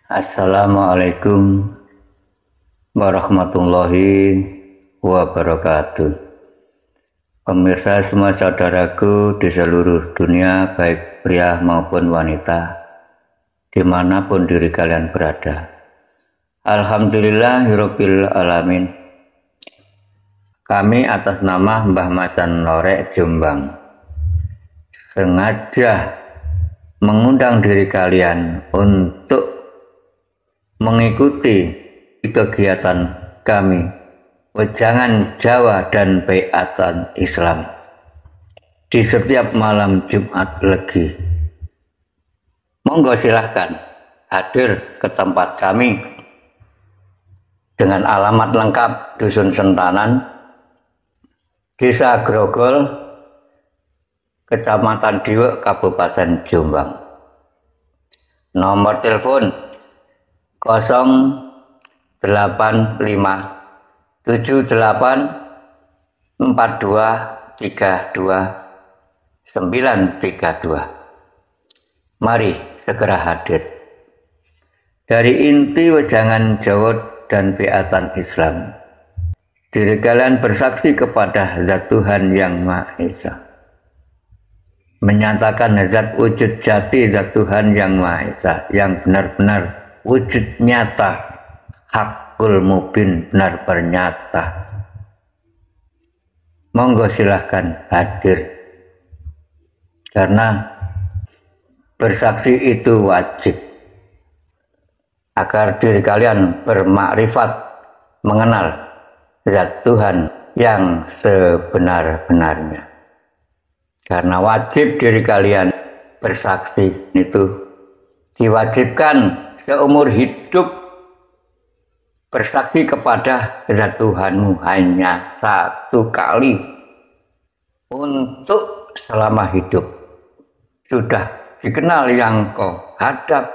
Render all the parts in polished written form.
Assalamualaikum warahmatullahi wabarakatuh. Pemirsa semua saudaraku di seluruh dunia, baik pria maupun wanita, dimanapun diri kalian berada. Alhamdulillahirabbil alamin. Kami atas nama Mbah Macan Lorek Jombang sengaja mengundang diri kalian untuk mengikuti kegiatan kami Wejangan Jawa dan Baiatan Islam di setiap malam Jumat Legi. Monggo silahkan hadir ke tempat kami dengan alamat lengkap Dusun Sentanan, Desa Grogol, Kecamatan Diwek, Kabupaten Jombang. Nomor telepon 085 78 42 32 932. Mari segera hadir. Dari inti Wejangan Jawa dan Baiatan Islam, diri kalian bersaksi kepada Zat Tuhan Yang Maha Esa, menyatakan zat wujud jati Zat Tuhan Yang Maha Esa yang benar-benar wujud nyata, hakul mubin, benar bernyata. Monggo silahkan hadir, karena bersaksi itu wajib agar diri kalian bermakrifat, mengenal zat Tuhan yang sebenar-benarnya. Karena wajib diri kalian bersaksi itu diwajibkan seumur hidup, bersaksi kepada zat Tuhanmu hanya satu kali untuk selama hidup. Sudah dikenal yang kau hadap,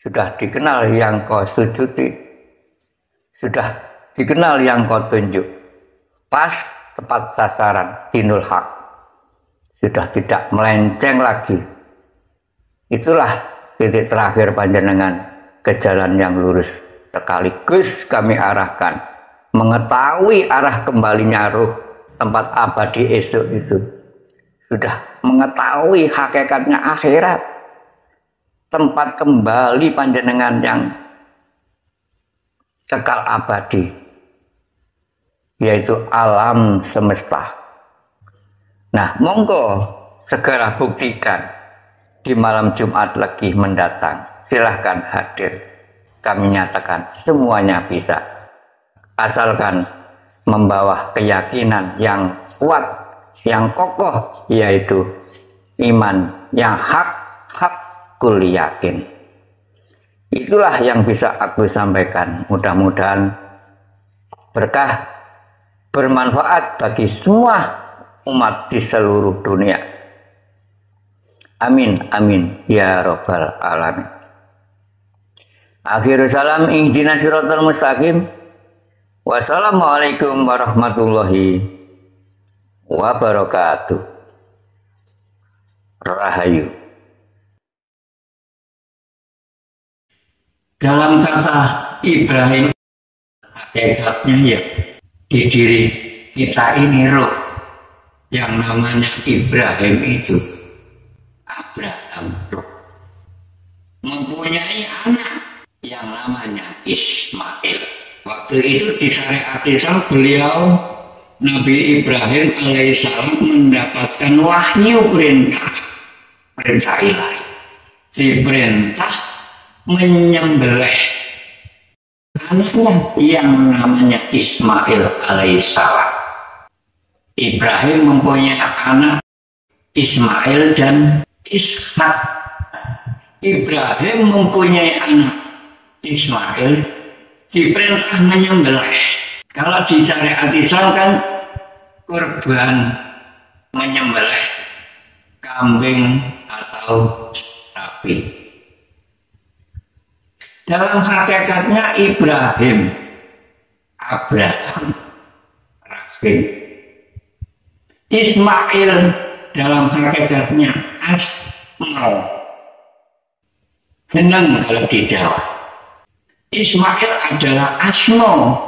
sudah dikenal yang kau sujudi, sudah dikenal yang kau tunjuk, pas tepat sasaran, dinul haq, sudah tidak melenceng lagi. Itulah titik terakhir panjenengan ke jalan yang lurus. Sekaligus kami arahkan mengetahui arah kembalinya ruh tempat abadi esok itu. Sudah mengetahui hakikatnya akhirat, tempat kembali panjenengan yang kekal abadi, yaitu alam semesta. Nah, monggo segera buktikan di malam Jumat Legi mendatang. Silahkan hadir. Kami nyatakan semuanya bisa, asalkan membawa keyakinan yang kuat, yang kokoh, yaitu iman yang hakul yakin. Itulah yang bisa aku sampaikan. Mudah-mudahan berkah, bermanfaat bagi semua umat di seluruh dunia. Amin, amin, ya Rabbal Alamin. Akhirul salam, ihdinas siratal mustaqim. Wassalamualaikum warahmatullahi wabarakatuh. Rahayu. Dalam kata Ibrahim, hakikatnya ya di diri kita ini roh yang namanya Ibrahim itu, Abraham, mempunyai anak yang namanya Ismail. Waktu itu di syariat Islam beliau Nabi Ibrahim alaihissalam mendapatkan wahyu perintah ilahi, diperintah menyembelih anaknya yang namanya Ismail alaihissalam. Ibrahim mempunyai anak Ismail dan Ishak. Ibrahim mempunyai anak Ismail, diperintah menyembelih. Kalau di syariat Islam kan kurban menyembelih kambing atau sapi. Dalam hakikatnya Ibrahim, Abraham, Rahim. Ismail dalam hakikatnya Asmaul. senang kalau di Jawa. Ismail adalah asma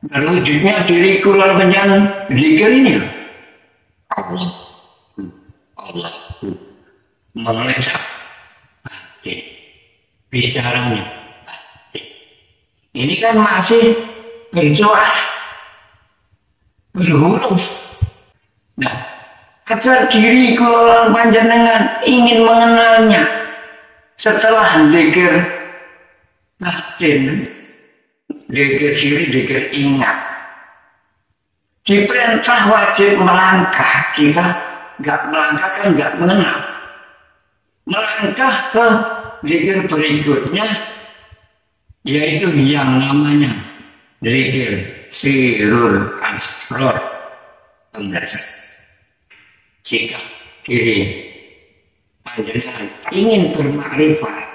terwujudnya diri kulal penyan zikir ini. Allah, Allah mengucap batin, bicaranya batin. Ini kan masih bersuara, berhuruf. Nah, kejar diri kulal panjenengan ingin mengenalnya setelah zikir batin, zikir siri, zikir ingat. Diperintah wajib melangkah. Jika nggak melangkah kan nggak mengenal. Melangkah ke zikir berikutnya, yaitu yang namanya zikir sirul asror. Jika diri panjenengan ingin bermakrifat,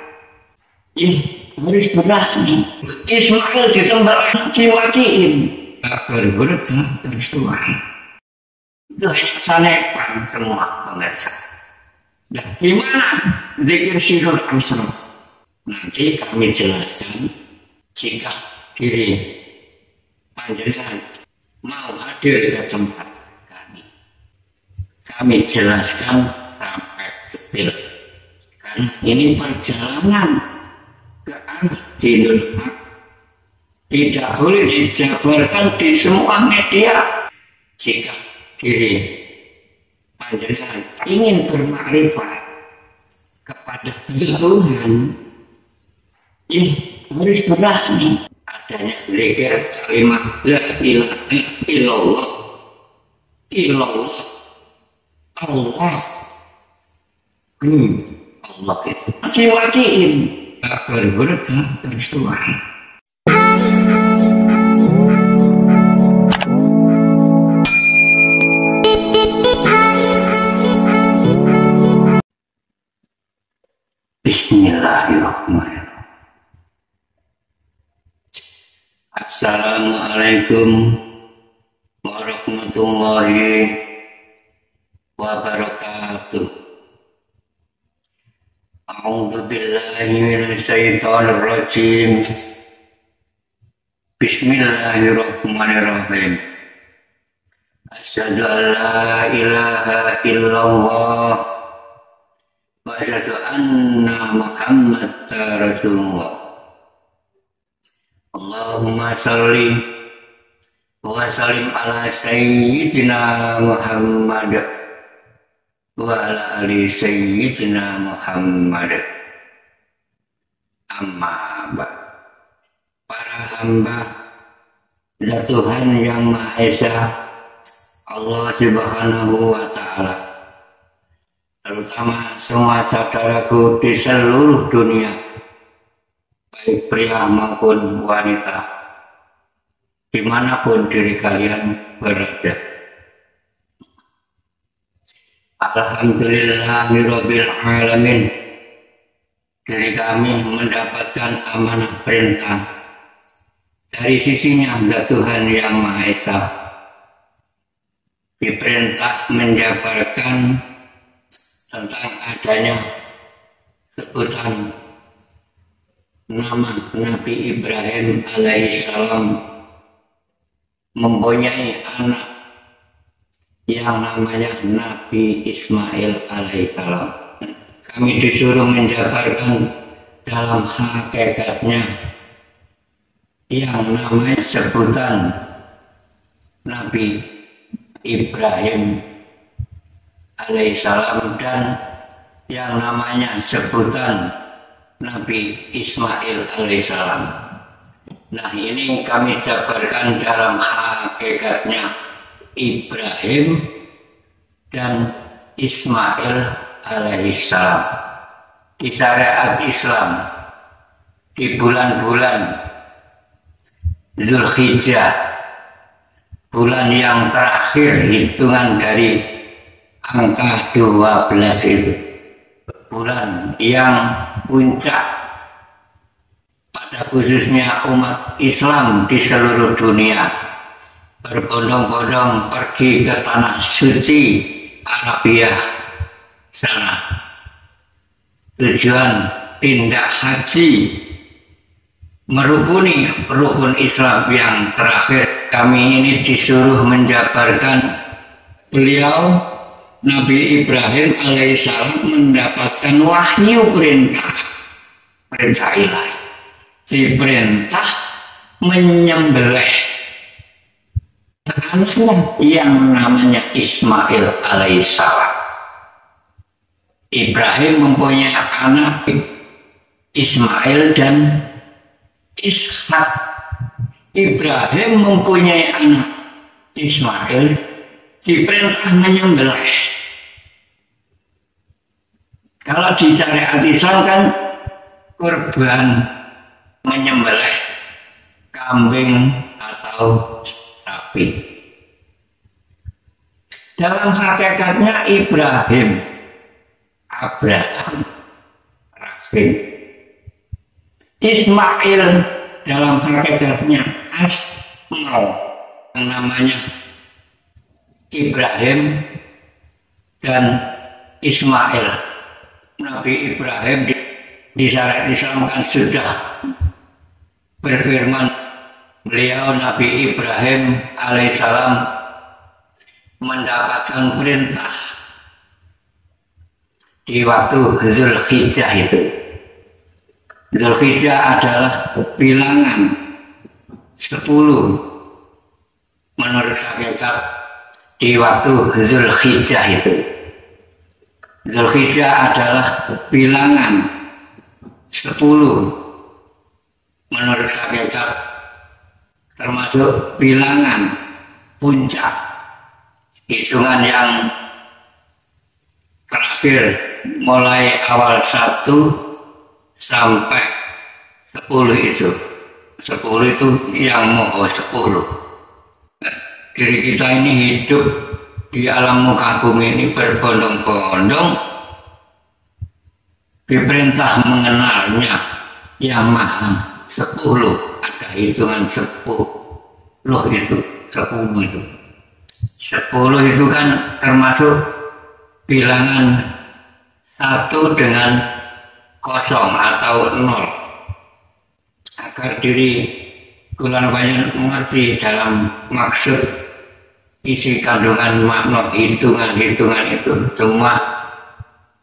harus berani. Ismail disembelih dimatiin agar berkah bersuara. Itu hanya sanepan semua pemirsa. Nah, gimana zikir sirul asror? Nanti kami jelaskan jika diri panjenengan mau hadir ke tempat kami. Kami jelaskan sampai detail. Karena ini perjalanan ke arah dinul haq. Tidak boleh dijabarkan di semua media. Jika diri panjenengan ingin bermakrifat kepada Tuhan, harus berani. Adanya zikir kalimat la ilaha illallah, illallah, Allah. Allah itu wajib agar berkah bersuara. Bismillahirrahmanirrahim. Assalamualaikum warahmatullahi wabarakatuh. A'udzu billahi minasy syaithanir rajim. Bismillahirrahmanirrahim. Asyhadu an la ilaha illallah wa asyhadu anna Muhammadar Rasulullah. Allahumma salli wa sallim ala sayyidina Muhammad wa ala ali sayyidina Muhammad. Amma ba'd. Para hamba dan Tuhan yang Maha Esa, Allah Subhanahu wa Ta'ala, terutama semua saudaraku di seluruh dunia, baik pria maupun wanita, dimanapun diri kalian berada. Alhamdulillahirabbil alamin. Diri kami mendapatkan amanah perintah dari sisinya Tuhan yang Maha Esa. Diperintah menjabarkan tentang adanya sebutan nama Nabi Ibrahim alaihissalam mempunyai anak yang namanya Nabi Ismail alaihissalam. Kami disuruh menjabarkan dalam hakikatnya yang namanya sebutan Nabi Ibrahim alaihissalam dan yang namanya sebutan Nabi Ismail alaihissalam. Nah, ini kami jabarkan dalam hakikatnya Ibrahim dan Ismail alaihissalam. Di syariat Islam, di bulan-bulan Zulhijjah, bulan yang terakhir hitungan dari angka 12 itu, bulan yang puncak pada khususnya umat Islam di seluruh dunia berbondong-bondong pergi ke tanah suci Arabiah sana. Tujuan tindak haji, merukuni rukun Islam yang terakhir. Kami ini disuruh menjabarkan beliau Nabi Ibrahim alaihissalam mendapatkan wahyu perintah ilahi, diperintah menyembelih anaknya yang namanya Ismail alaihissalam. Ibrahim mempunyai anak Ismail dan Ishak. Ibrahim mempunyai anak Ismail, diperintah menyembelih. Kalau di syariat Islam kan kurban menyembelih kambing atau sapi. Dalam hakikatnya Ibrahim, Abraham, Rahim, Ismail dalam hakikatnya Asmaul, yang namanya Ibrahim dan Ismail. Nabi Ibrahim di syariat Islam kan sudah berfirman, beliau Nabi Ibrahim alaihissalam mendapatkan perintah di waktu Zulhijjah itu. Zulhijjah adalah bilangan 10 menurut hakikat di waktu Zulhijjah itu. Zulhijjah adalah bilangan 10 menurut hakikat, termasuk bilangan puncak, hitungan yang terakhir mulai awal 1 sampai 10 itu. 10 itu yang mau 10. Diri kita ini hidup di alam muka bumi ini berbondong-bondong, diperintah mengenalnya yang maha 10. Ada hitungan 10 itu, 10 itu. 10 itu kan termasuk bilangan 1 dengan 0 atau 0. Agar diri kula banyak mengerti dalam maksud isi kandungan makna hitungan-hitungan itu. Cuma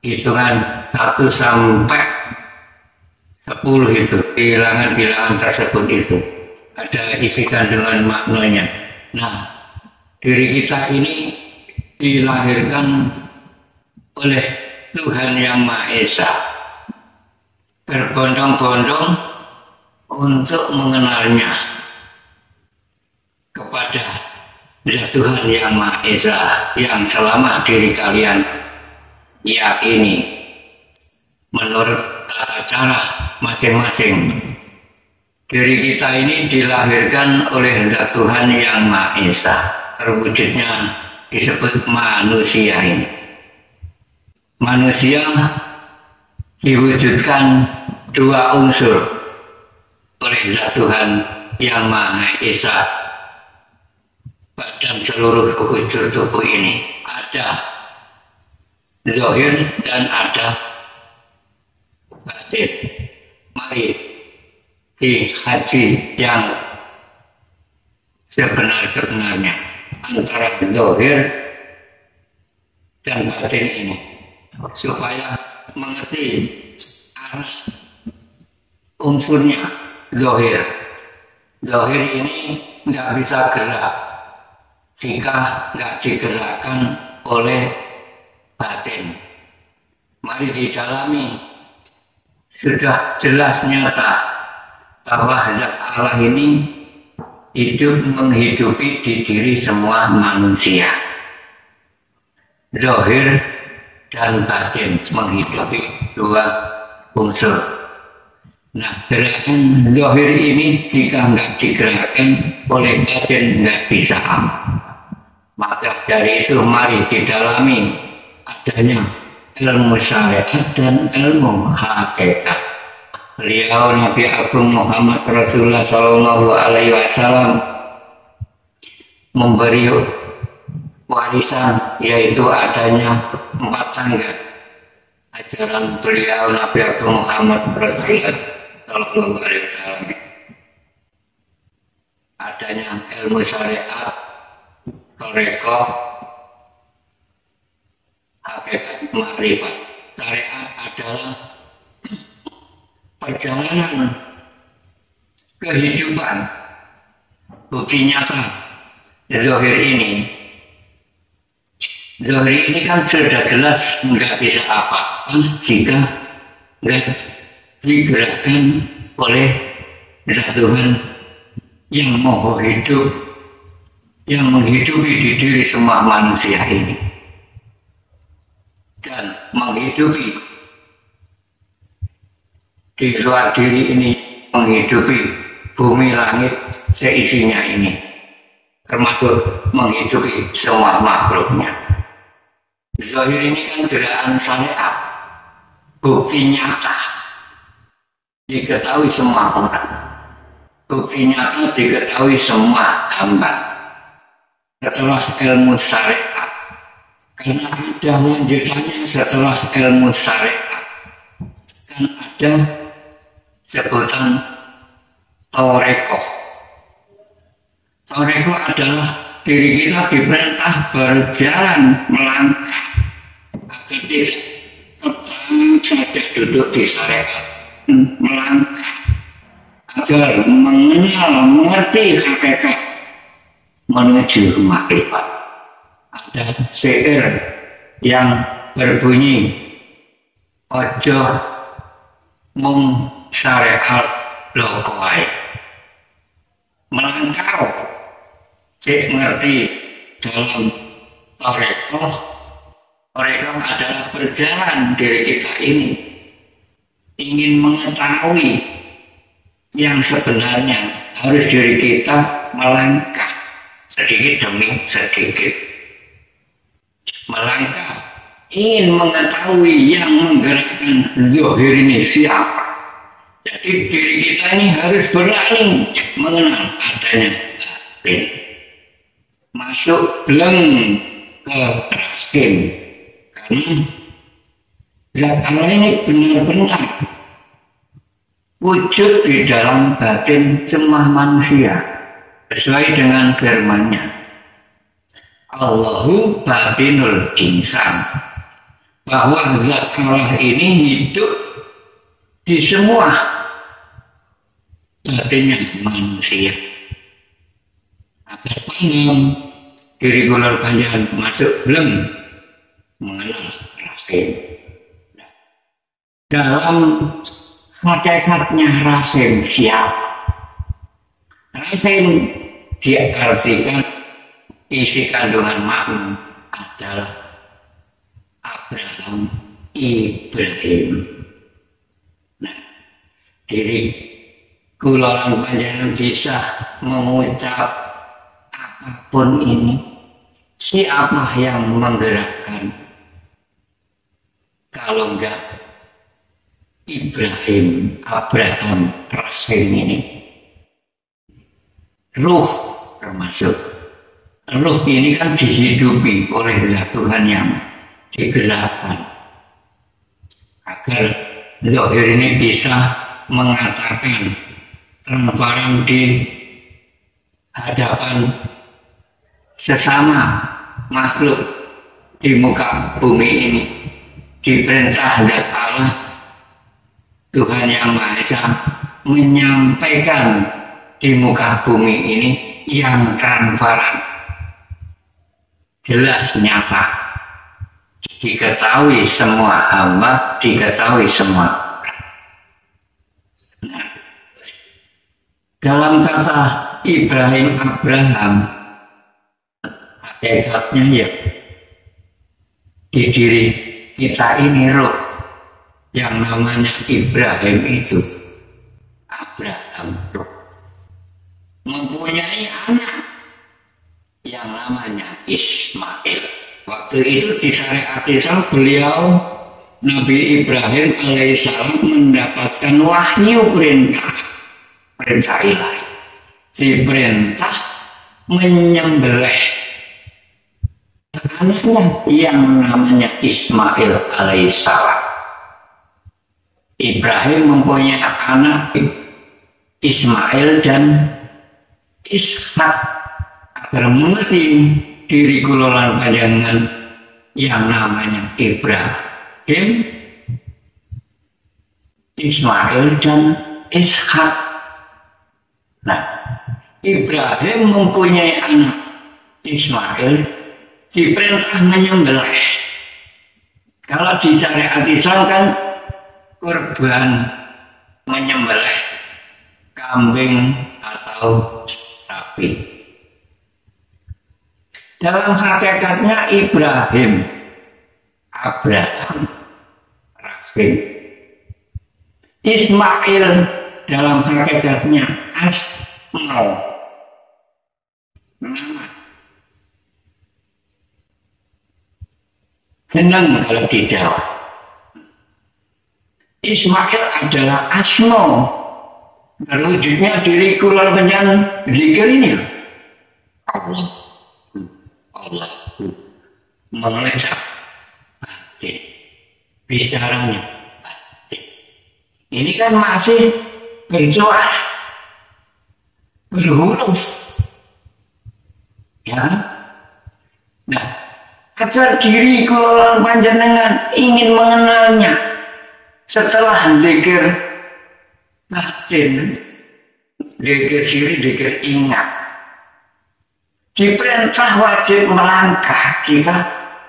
hitungan 1 sampai 10 itu, bilangan-bilangan tersebut itu ada isi kandungan maknanya. Nah, diri kita ini dilahirkan oleh Tuhan Yang Maha Esa, berbondong-bondong untuk mengenalnya kepada Tuhan Yang Maha Esa yang selama diri kalian yakini menurut tata cara masing-masing. Diri kita ini dilahirkan oleh Tuhan Yang Maha Esa, terwujudnya disebut manusia ini. Manusia diwujudkan 2 unsur oleh Tuhan Yang Maha Esa. Badan seluruh unsur tubuh ini ada zahir dan ada batin. Mari dihaji yang sebenar-benarnya antara zahir dan batin ini, supaya mengerti arah unsurnya. Zahir ini nggak bisa gerak jika nggak digerakkan oleh batin. Mari didalami, sudah jelas nyata bahwa zat Allah ini hidup menghidupi di diri semua manusia. Zahir dan batin menghidupi 2 unsur. Nah, gerakan zahir ini jika nggak digerakkan oleh batin nggak bisa aman. Maka dari itu mari didalami adanya ilmu syariat dan ilmu hakikat. Beliau Nabi Agung Muhammad Rasulullah Sallallahu Alaihi Wasallam memberi warisan, yaitu adanya 4 tangga. ajaran beliau Nabi Muhammad Sallallahu Alaihi Wasallam, adanya ilmu syariat, toreko, hakikat makrifat. Syariat adalah perjalanan kehidupan, bukti nyata. Zahir ini kan sudah jelas nggak bisa apa-apa jika nggak digerakkan oleh Zat Tuhan yang maha hidup, yang menghidupi di diri semua manusia ini dan menghidupi di luar diri ini, menghidupi bumi langit seisinya ini, termasuk menghidupi semua makhluknya. Zahir ini kan gerakan syariat, bukti nyata diketahui semua orang, bukti nyata diketahui semua hamba. Setelah ilmu syariat, karena ada lanjutannya setelah ilmu syariat, kan ada sebutan torekoh. Torekoh adalah diri kita diperintah berjalan, melangkah agar tidak tetap saja duduk di syariat, melangkah agar mengenal, mengerti hakikat menuju makrifat. Ada syair yang berbunyi, ojo mung syariat lokoai, melangkau cek ngerti dalam torekoh. Torekoh adalah berjalan diri kita ini, ingin mengetahui yang sebenarnya, harus diri kita melangkah sedikit demi sedikit, melangkah ingin mengetahui yang menggerakkan zahir ini siapa. Jadi diri kita ini harus berani mengenal adanya batin, masuk beleng ke rahim, karena zat Allah ini benar-benar wujud di dalam batin semua manusia sesuai dengan firman-Nya, Allahu batinul insan, bahwa zat Allah ini hidup di semua batinnya manusia. Agar paham diri kula panjenengan masuk belum mengenal rahim. Dalam hakikatnya rahim siapa? Rahim diartikan isi kandungan makna adalah Abraham Ibrahim. Nah, diri kula panjenengan bisa mengucap apapun ini, siapa yang menggerakkan kalau enggak Abraham rahim ini? Ruh termasuk. Ruh ini kan dihidupi oleh Tuhan yang digerakkan agar zahir ini bisa mengatakan transparan di hadapan sesama makhluk di muka bumi ini, diperintah zat Allah Tuhan Yang Maha Esa menyampaikan di muka bumi ini yang transparan, jelas, nyata, diketahui semua hamba, diketahui semua. Nah, dalam kata Ibrahim Abraham, hakikatnya ya di diri kita ini roh yang namanya Ibrahim itu, Abraham roh, mempunyai anak yang namanya Ismail. Waktu itu di syariat Islam beliau Nabi Ibrahim alaihissalam mendapatkan wahyu perintah ilahi, diperintah menyembelih anaknya yang namanya Ismail alaihissalam. Ibrahim mempunyai anak Ismail dan Ishak. Agar mengerti diri kulolan panjangan yang namanya Ibrahim, Ismail dan Ishak. Nah, Ibrahim mempunyai anak Ismail, diperintah menyembelih. Kalau di syariat Islam kan kurban menyembelih kambing atau sapi. Dalam hakikatnya Ibrahim, Abraham, Rahim. Ismail dalam hakikatnya Asmaul, nama. Senang kalau di Jawa. Ismail adalah asma. Terwujudnya diri kulal kenyan zikir ini. Allah, Allah, mengucap batin, bicaranya batin. Ini kan masih bersuara, berhuruf, ya. Nah, agar diri kulal panjenengan ingin mengenalnya setelah zikir batin, zikir siri, zikir ingat, diperintah wajib melangkah. Jika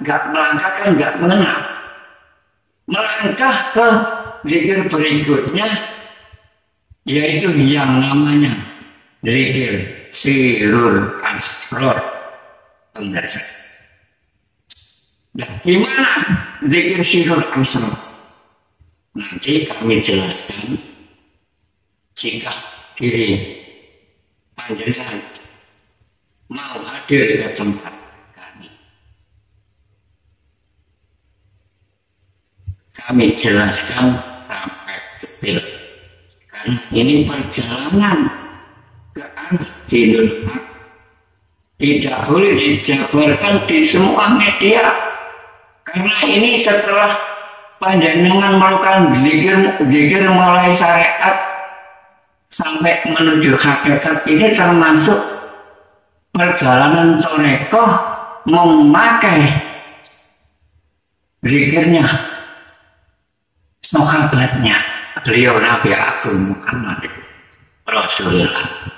nggak melangkah kan nggak mengenal. Melangkah ke zikir berikutnya, yaitu yang namanya zikir sirul asror. Pemirsa, nah, gimana zikir sirul asror? Nanti kami jelaskan jika diri panjenengan mau hadir ke tempat kami. Kami jelaskan sampai detail. Karena ini perjalanan ke arah dinul haq. Tidak boleh dijabarkan di semua media. Karena ini setelah panjenengan melakukan zikir mulai syariat sampai menuju hakikat, ini termasuk perjalanan thariqah memakai zikirnya sahabatnya beliau Nabi Agung Muhammad Rasulullah.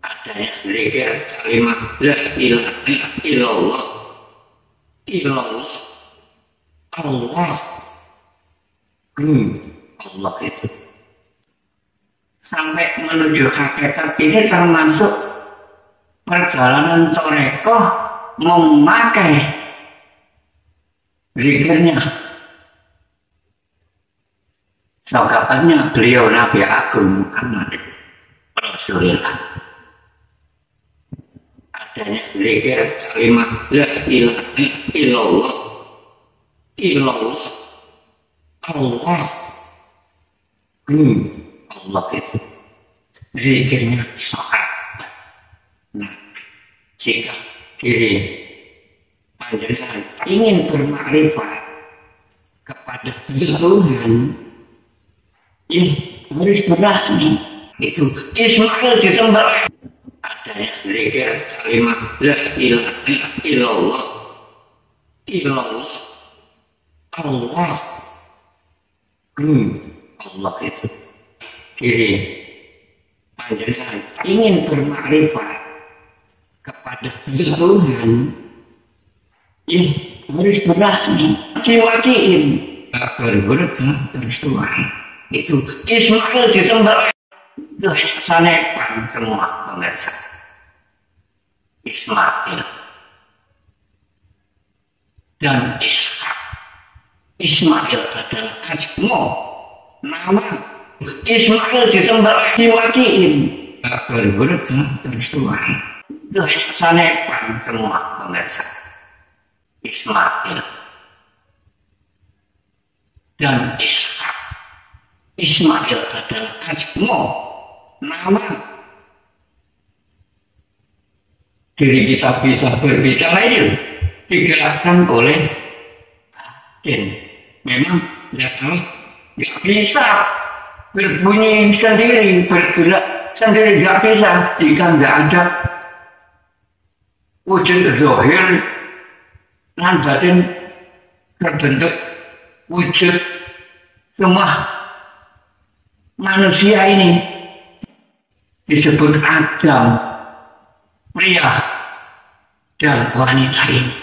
Adanya zikir kalimat la ilaha illallah, illallah, Allah, Allah itu sampai menuju hakikat, ini termasuk perjalanan thariqah memakai zikirnya sahabatnya beliau Nabi Agung Muhammad Rasulullah. Adanya zikir kalimat la ilaha illallah, illallah, Allah, Allah itu zikirnya sahabat. Nah, jika diri panjenengan ingin bermakrifat kepada Tuhan, ya harus berani. Itu Ismail disembelih. Adanya zikir kalimat la ilaha illallah, illallah, Allah, Allah itu diri panjenengan ingin bermakrifat kepada Tuhan, ya harus berani, diwajiin agar berkah bersuara. Itu Ismail disembelih. Itu hanya sanepan semua pemirsa. Ismail dan Ishak. Ismail adalah asma, nama. Ismail disembelih, diwajiin agar berkah bersuara. Itu hanya sanepan semua pemirsa. Ismail dan Ishak. Ismail adalah asma, nama. Diri kita bisa berbicara ini digerakkan oleh batin. Memang Ya Allah nggak bisa berbunyi sendiri, bergerak sendiri, nggak bisa jika nggak ada wujud zahir dan batin terbentuk wujud semua manusia ini disebut Adam, pria dan wanita ini.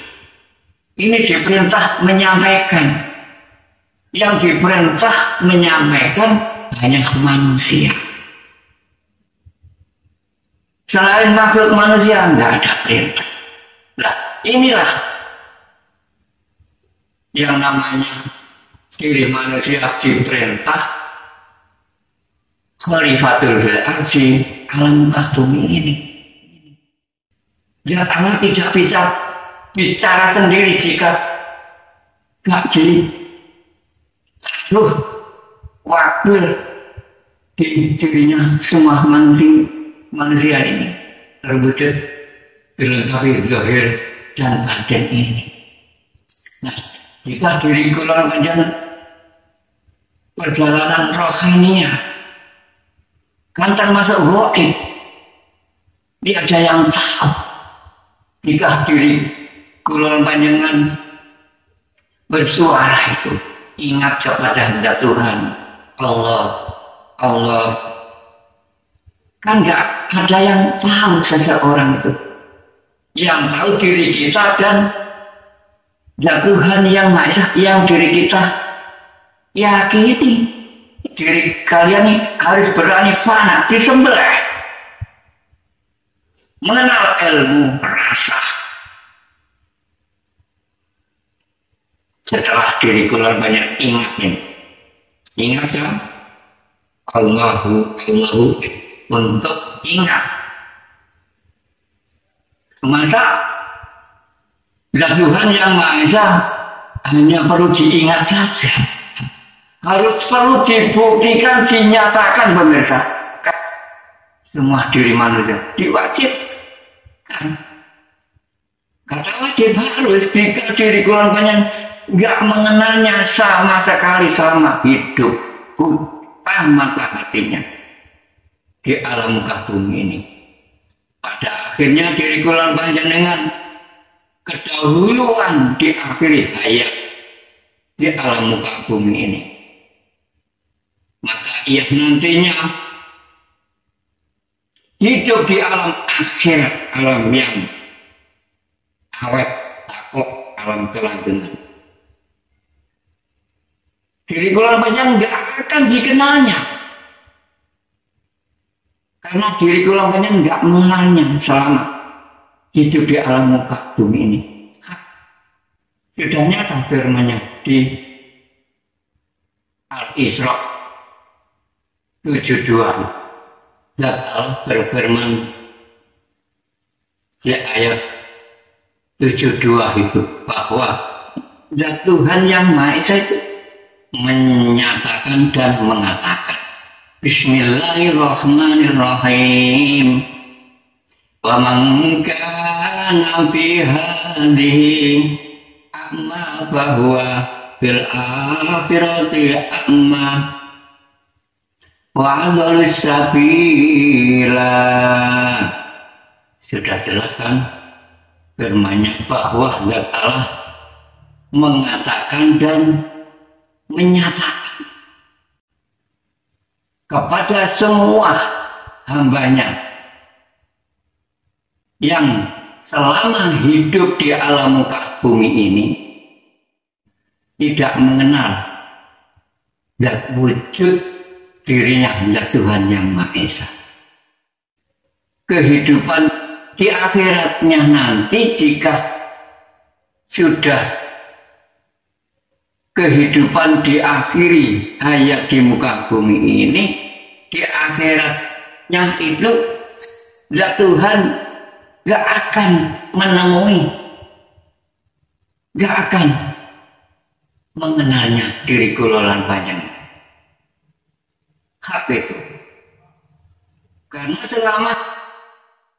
Ini diperintah menyampaikan. Yang diperintah menyampaikan hanya manusia. Selain makhluk manusia nggak ada perintah. Nah, inilah yang namanya diri manusia diperintah Khalifatul fil ardi alam muka bumi ini. Zat Allah tidak bisa bicara sendiri jika gak ditaruh wakil di dirinya semua manusia ini terwujud dilengkapi zahir dan batin ini. Nah, jika diri kula panjenengan perjalanan rohaniah kan termasuk gaib, tidak ada yang tahu. Jika diri kula panjenengan bersuara itu ingat kepada Tuhan Allah, kan nggak ada yang tahu seseorang itu. Yang tahu diri kita dan Tuhan yang Maha Esa yang diri kita yakini. Diri kalian ini harus berani fana disembelih, mengenal ilmu rasa. Setelah diri kalian banyak ingat kan Allahu untuk ingat. Masa Tuhan yang Maha Esa hanya perlu diingat saja? Harus perlu dibuktikan, dinyatakan pemirsa. Semua diri manusia diwajibkan. Kata wajib harus jika diri kalian banyak nggak mengenalnya sama sekali selama hidup buta mata hatinya di alam muka bumi ini. Pada akhirnya diri kalian banyak dengan kedahuluan di akhir hayat di alam muka bumi ini. Maka ia nantinya hidup di alam akhirat, alam yang awet, takut, alam kelanggengan. Diri kula panjenengan nggak akan dikenalnya, karena diri kula panjenengan nggak mengenalnya selama hidup di alam muka bumi ini. Sudah nyata firman-Nya di Al-Isra 72. Zat Allah berfirman di ayat 72 itu bahwa Zat Tuhan yang Maha Esa itu menyatakan dan mengatakan Bismillahirrahmanirrahim. Wa man kana fi hadhihi amma bahwa fil akhirati amma wa sabila. Sudah jelas kan firman-Nya bahwa Zat Allah mengatakan dan menyatakan kepada semua hamba-Nya yang selama hidup di alam muka bumi ini tidak mengenal zat wujud dirinya, zat Tuhan yang Maha Esa. Kehidupan di akhiratnya nanti jika sudah kehidupan diakhiri hayat di muka bumi ini, di akhiratnya itu zat Tuhan gak akan menemui, gak akan mengenalnya diri kula lan panjenengan. Hak itu. Karena selama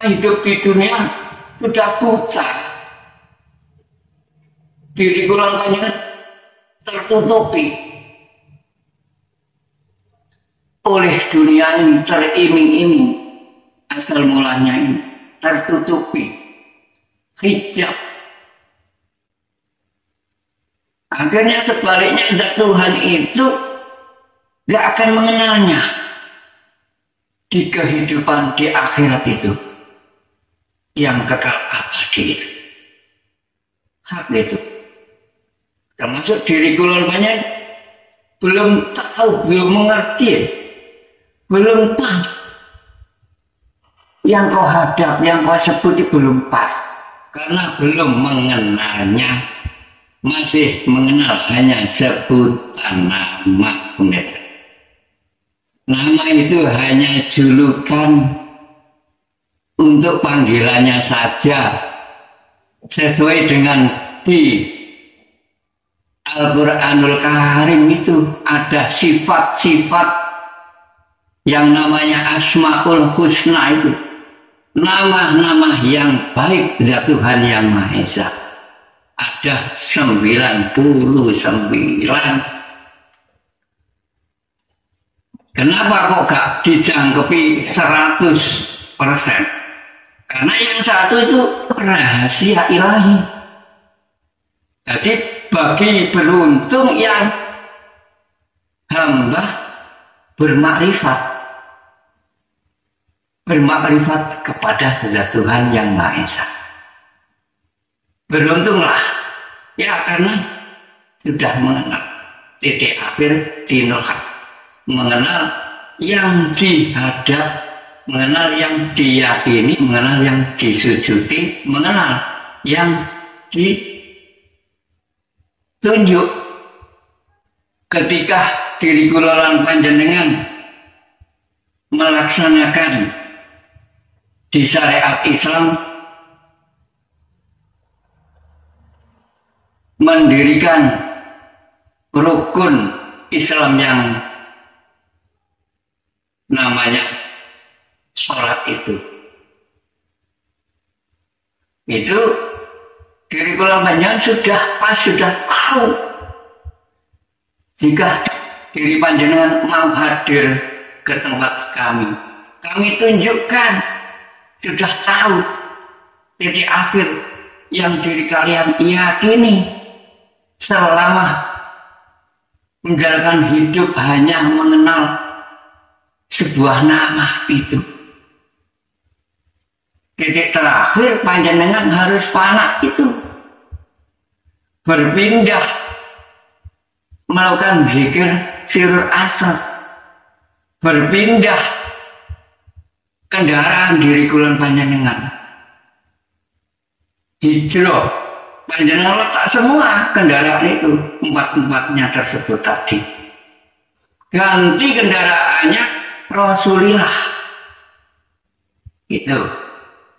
hidup di dunia sudah buta, diri kula lan panjenengan tertutupi oleh dunia ini, teriming-iming, asal mulanya ini tertutupi hijab. Akhirnya sebaliknya zat Tuhan itu gak akan mengenalnya di kehidupan di akhirat itu yang kekal abadi itu. Hak itu. Termasuk diri banyak belum tahu, belum mengerti, belum pas. Yang kau hadap, yang kau sebut itu belum pas. Karena belum mengenalnya. Masih mengenal hanya sebutan nama. Nama itu hanya julukan untuk panggilannya saja. Sesuai dengan di Al-Quranul Karim itu ada sifat-sifat yang namanya Asmaul Husna itu. Nama-nama yang baik zat Tuhan Yang Maha Esa. Ada 99. Kenapa kok gak dijangkepi 100%? Karena yang satu itu rahasia ilahi. Jadi bagi beruntung yang hamba bermakrifat kepada zat Tuhan Yang Maha Esa. Beruntunglah ya, karena sudah mengenal titik akhir dinul haq, mengenal yang dihadap, mengenal yang diyakini, mengenal yang disujudi, mengenal yang ditunjuk. Ketika diri kula lan panjenengan melaksanakan di syariat Islam, mendirikan rukun Islam yang namanya sholat itu diri kula panjenengan sudah pas, sudah tahu. Jika diri panjenengan mau hadir ke tempat kami tunjukkan, sudah tahu titik akhir yang diri kalian yakini selama menjalankan hidup hanya mengenal sebuah nama itu. Titik terakhir panjenengan harus fana itu, berpindah melakukan zikir sirul asar, berpindah kendaraan diri kula panjenengan, hijrah panjenengan letak semua kendaraan itu, empat-empatnya tersebut tadi, ganti kendaraannya Rasulillah. Itu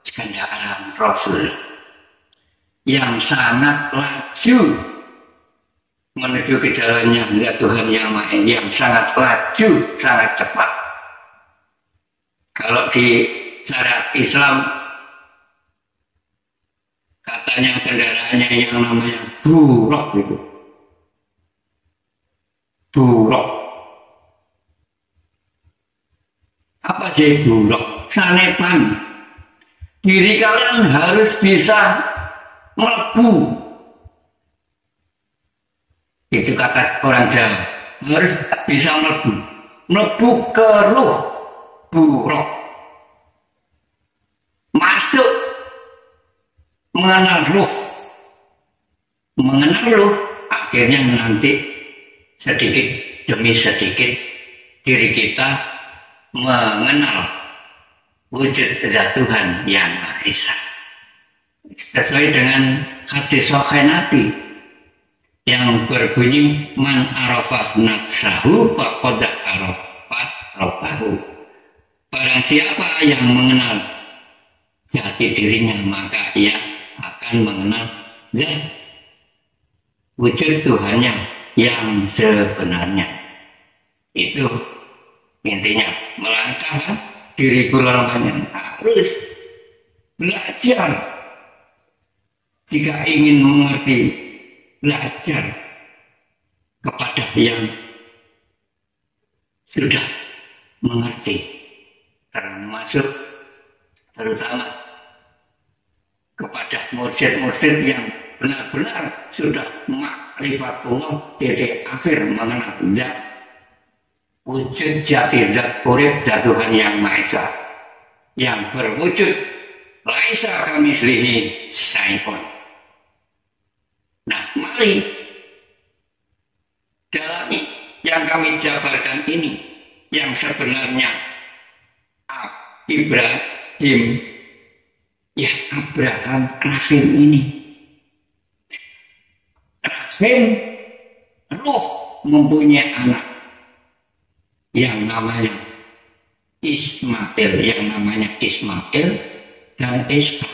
kendaraan Rasul yang sangat laju menuju ke jalannya zat Tuhan Yang Maha Esa, yang sangat laju, sangat cepat. Kalau di syariat Islam katanya kendaraannya yang namanya buruk gitu. Buruk. Apa sih buruk? Sanepan. Diri kalian harus bisa melebu. Itu kata orang Jawa. Harus bisa melebu. Melebu ke ruh. Buruk. Masuk. Mengenal ruh. Mengenal ruh. Akhirnya nanti sedikit demi sedikit diri kita mengenal wujud zat Tuhan Yang Maha Esa. Sesuai dengan hadis sahih Nabi yang berbunyi, man arafah nafsahu faqad arafat rabbahu. Barang siapa yang mengenal jati dirinya, maka ia akan mengenal zat wujud Tuhannya yang sebenarnya. Itu intinya. Melangkah diri kula harus belajar. Jika ingin mengerti, belajar kepada yang sudah mengerti, termasuk terutama kepada mursyid-mursyid yang benar-benar sudah ma'rifatullah titik akhir mengenal zat wujud jati zat urip zat Tuhan yang Maha Esa yang berwujud laisa kamitslihi syai'un. Nah, mari dalami yang kami jabarkan ini yang sebenarnya Ibrahim ya Abraham Rahim ini. Rahim ruh mempunyai anak yang namanya Ismail, dan Ishak.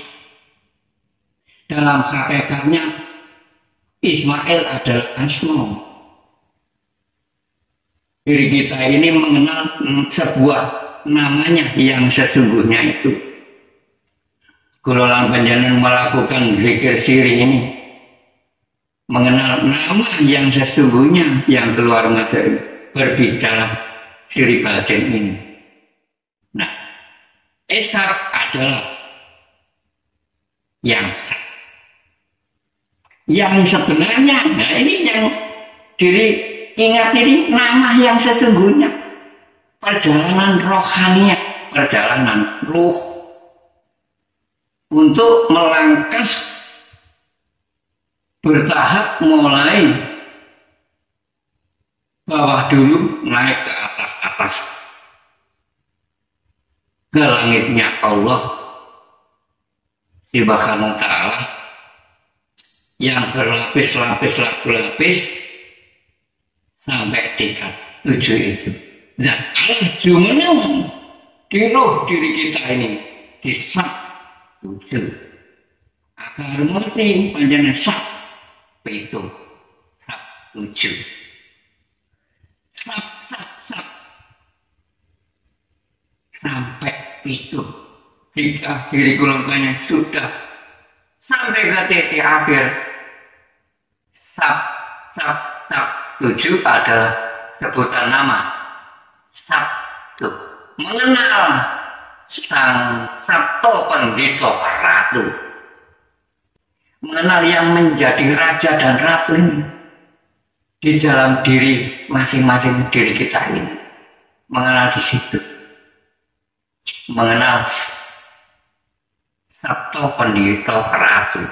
Dalam hakikatnya Ismail adalah asma. Diri kita ini mengenal sebuah namanya yang sesungguhnya itu. Kalau panjenengan melakukan zikir siri ini, mengenal nama yang sesungguhnya yang keluar masa berbicara siri batin ini. Nah, Ishak adalah yang sebenarnya. Nah, ini yang diri ingat ini nama yang sesungguhnya. Perjalanan rohaninya, perjalanan ruh untuk melangkah bertahap mulai bawah dulu naik ke atas ke langitnya Allah Subhanahu wa ta'ala yang berlapis-lapis sampai tingkat 7 itu. Dan Allah jumeneng di roh diri kita ini di sab 7 agar mengerti panjangnya sab itu sab 7 sab sampai itu jika diri kulangkanya sudah sampai ke titik akhir sab 7 adalah sebutan nama Sabtu, mengenal sang Sabto Pendito Ratu, mengenal yang menjadi raja dan ratu ini di dalam diri masing-masing diri kita ini, mengenal di situ, mengenal Sabto Pendito Ratu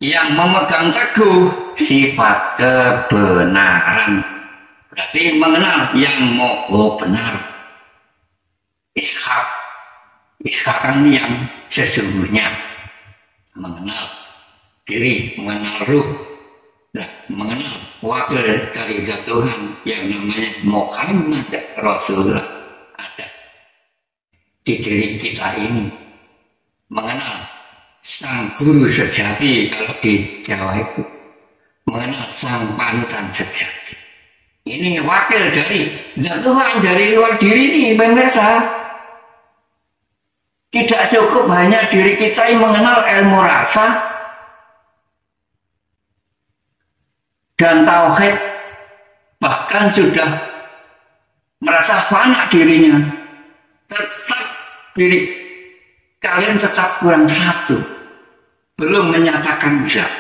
yang memegang teguh sifat kebenaran. Berarti mengenal yang moho benar. Ishak kan yang sesungguhnya mengenal diri, mengenal ruh, nah, mengenal wakil dari zat Tuhan yang namanya Muhammad Rasulullah ada di diri kita ini. Mengenal sang guru sejati, kalau di Jawa itu mengenal sang panutan sejati. Ini wakil dari zat Tuhan dari luar diri ini, pemirsa. Tidak cukup hanya diri kita yang mengenal ilmu rasa dan tauhid, bahkan sudah merasa fana dirinya. Tetap diri kalian tetap kurang satu, belum menyatakan zat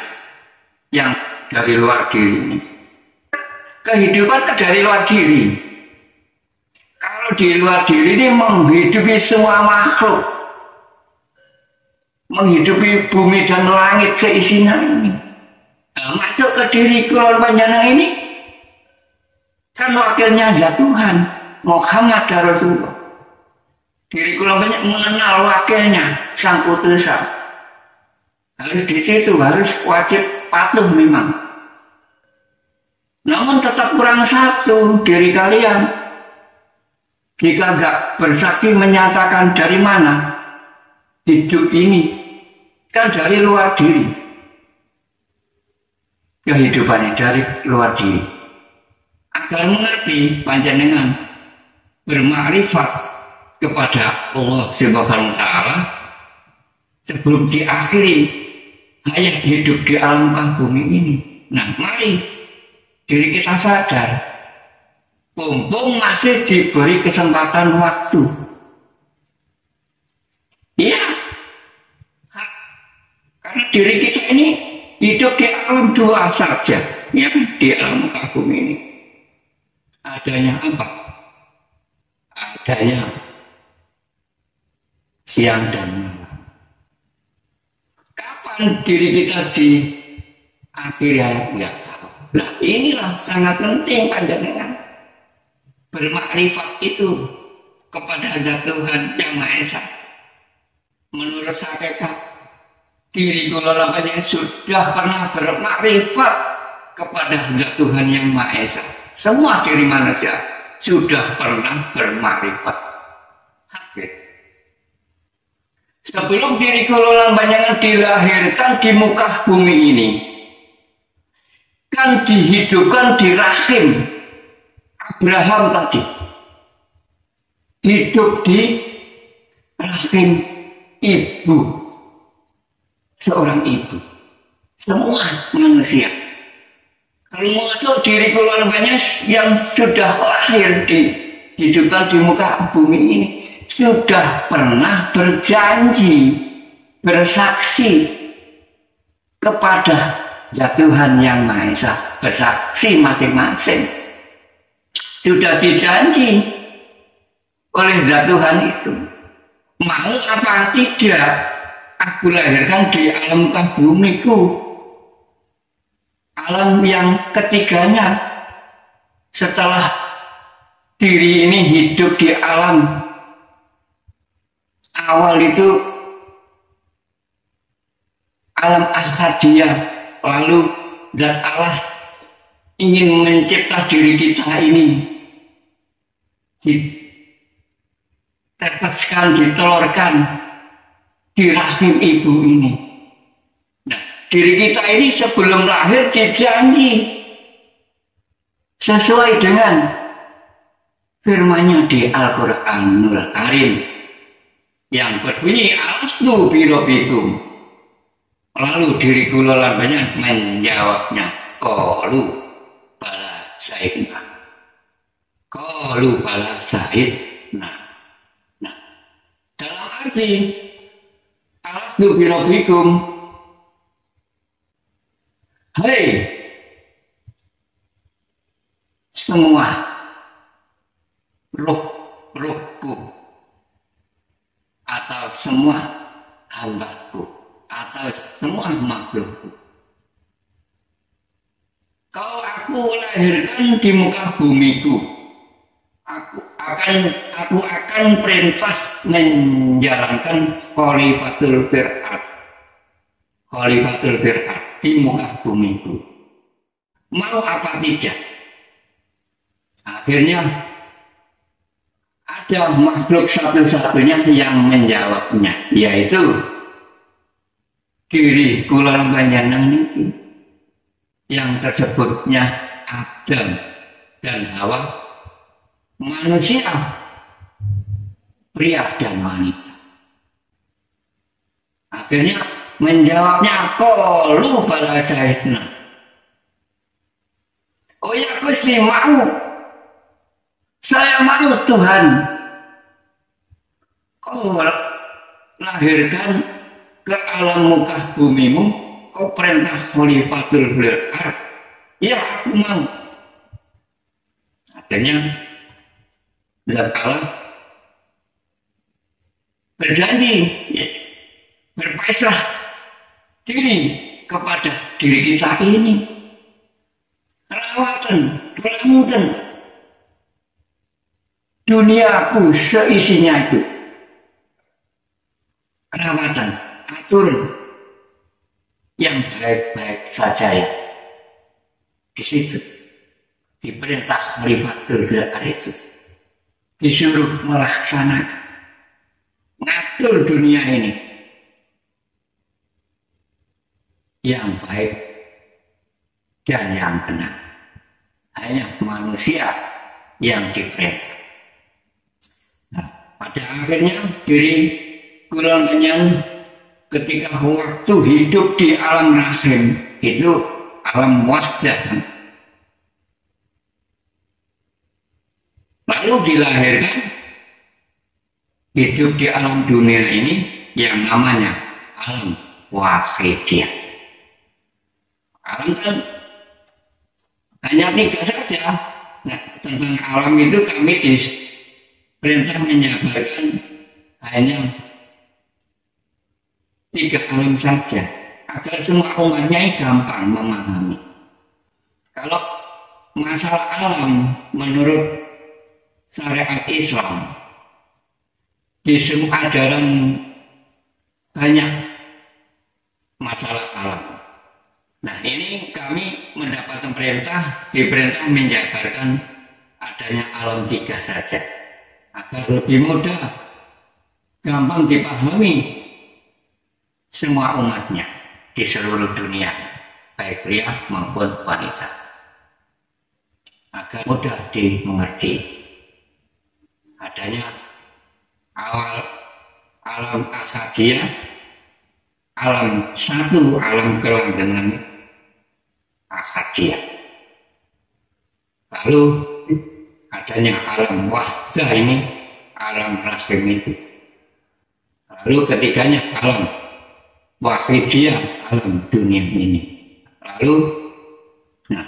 yang dari luar diri ini. Kehidupan dari luar diri. Kalau di luar diri ini menghidupi semua makhluk, menghidupi bumi dan langit seisinya ini. Nah, masuk ke diri keluar panjang ini kan wakilnya zat Tuhan Muhammad Rasulullah. Diri keluar banyak mengenal wakilnya sang putusan. Harus di situ, harus wajib patuh memang. Namun tetap kurang satu diri kalian. Jika enggak bersaksi menyatakan dari mana hidup ini, kan dari luar diri. Kehidupan ini dari luar diri. Agar mengerti panjenengan bermakrifat kepada Allah Subhanahu wa ta'ala sebelum diakhiri hayat hidup di alam muka bumi ini. Nah, mari diri kita sadar mumpung masih diberi kesempatan waktu. Iya, karena diri kita ini hidup di alam dua saja, ya, di alam muka bumi ini. Adanya apa? Adanya siang dan malam. Kapan diri kita di akhirnya nggak tahu. Nah, inilah sangat penting panjenengan bermakrifat itu kepada Zat Tuhan Yang Maha Esa. Menurut hakikat diri kula lampanya sudah pernah bermakrifat kepada Zat Tuhan Yang Maha Esa. Semua diri manusia sudah pernah bermakrifat. Sebelum diri kula lampanya dilahirkan di muka bumi ini, kan dihidupkan di rahim Abraham tadi, hidup di rahim ibu, seorang ibu. Semua manusia, termasuk diri keluarganya yang sudah lahir dihidupkan di muka bumi ini, sudah pernah berjanji, bersaksi kepada Zat Tuhan Yang Maha Esa, bersaksi masing-masing. Sudah dijanji oleh Zat Tuhan itu. Mau apa tidak, aku lahirkan di alam muka bumiku, alam yang ketiganya setelah diri ini hidup di alam awal itu, alam ahadiyah. Lalu Zat Allah ingin mencipta diri kita ini, diteteskan, ditelurkan di rahim ibu ini. Nah, diri kita ini sebelum lahir dijanji sesuai dengan firman-Nya di Al-Qur'anul Karim yang berbunyi alastu birabbikum. Lalu diri kula lampanya menjawabnya, qalu bala sahidna. Qalu bala sahidna. Nah, dalam arti alastu birabbikum, hai semua rohku atau semua hambaku atau semua makhlukku, kau aku lahirkan di muka bumiku, aku akan perintah menjalankan khalifatul fir'at di muka bumiku. Mau apa tidak? Akhirnya ada makhluk satu-satunya yang menjawabnya, yaitu diri kula panjenengan ini, yang tersebutnya Adam dan Hawa, manusia, pria dan wanita. Akhirnya menjawabnya, qalu bala sahidna. Oh ya Gusti, mau, saya mau Tuhan, kau lahirkan ke alam muka bumimu, kau perintah khalifatul fir'at. Ya, aku mau. Artinya Zat Allah berjanji, ya, berpasrah diri kepada diri kita ini, rawatan duniaku seisinya itu, rawatan, atur yang baik-baik saja, ya. Di situ diperintah khalifatul fir'at itu, disuruh melaksanakan, ngatur dunia ini yang baik dan yang benar. Hanya manusia yang diperintah. Nah, pada akhirnya diri kula panjenengan ketika waktu hidup di alam rahim itu, alam wahdah, Lalu dilahirkan hidup di alam dunia ini yang namanya alam wahidiyah. Alam kan hanya 3 saja. Nah, tentang alam itu kami diperintah menyabarkan hanya 3 alam saja, agar semua umatnya gampang memahami. Kalau masalah alam menurut syariat Islam, di semua ajaran banyak masalah alam. Nah, ini kami mendapatkan diperintah menjabarkan adanya alam 3 saja, agar lebih mudah, gampang dipahami semua umatnya di seluruh dunia, baik pria maupun wanita, agar mudah dimengerti. Adanya awal alam asadiyah, alam satu, alam kelanggengan asadiyah. Lalu adanya alam wahdah ini, alam rahim itu. Lalu ketiganya alam wahidiyah, alam dunia ini. Lalu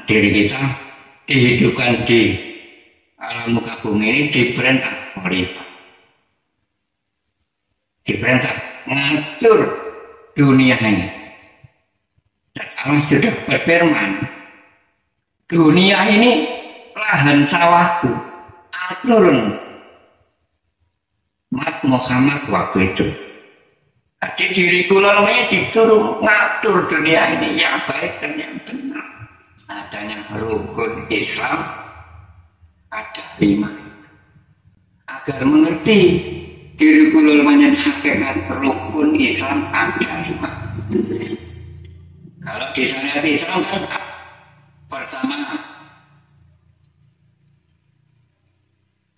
diri kita dihidupkan di alam muka bumi ini diperintah oleh Pak. Diperintah ngatur dunia ini. Dan Allah sudah berfirman, dunia ini lahan sawahku, atur Mat Muhammad waktu itu. Jadi diriku namanya dituruh ngatur dunia ini yang baik dan yang benar. Adanya rukun Islam ada 5. Agar mengerti diriku namanya hakikat rukun Islam ada 5. Kalau di syariat Islam kan pertama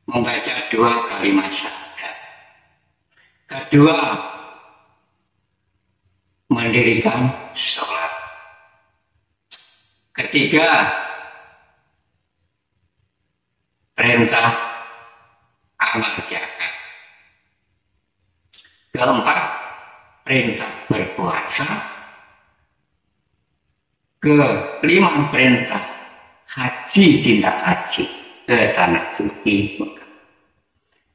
membaca 2 kalimat syahadat. Kedua, mendirikan sholat. Ketiga, perintah amal zakat. Keempat, perintah berpuasa. Kelima, perintah haji, tindak haji ke tanah suci.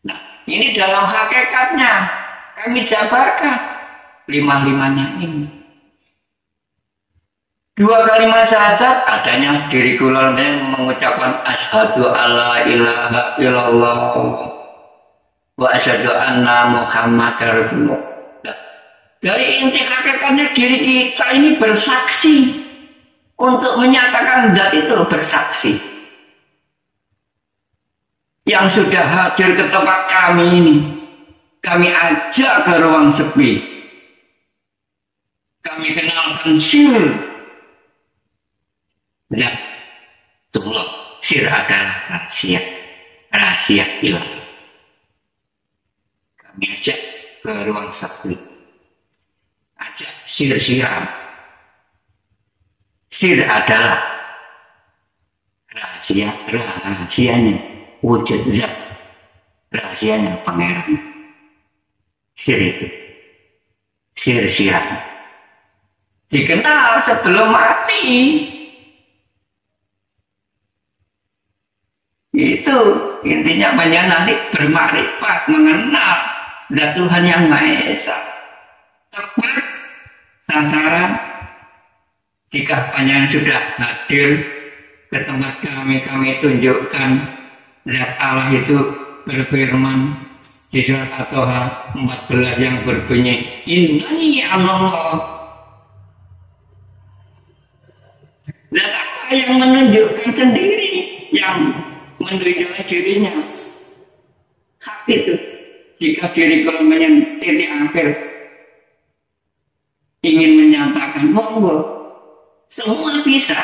Nah, ini dalam hakikatnya kami jabarkan 5-5-nya ini. 2 kalimat syahadat adanya diriku yang mengucapkan asyhadu alla ilaha illallah wa asyhadu anna muhammadar rasulullah. Dari inti hakikatnya diri kita ini bersaksi untuk menyatakan zat itu bersaksi. Yang sudah hadir ke tempat kami ini, kami ajak ke ruang sepi. Kami kenalkan sir. Ya, tolong, sir adalah rahasia. Rahasia ilah. Kami ajak ke ruang sepi. Ajak sir siram. Sir adalah rahasianya wujud zat, rahasianya pangeran. Sir itu, sir siram, dikenal sebelum mati. Itu intinya nanti bermakrifat, mengenal zat Tuhan yang Maha Esa. Tepat sasaran. Jika panjenengan sudah hadir ke tempat kami tunjukkan zat Allah itu berfirman di surat At-Taha 14 yang berbunyi Innani anallah. Zat Allah yang menunjukkan sendiri, yang menunjukkan dirinya. Hak itu. Jika diri kelemahannya titik akhir ingin menyatakan monggo, semua bisa.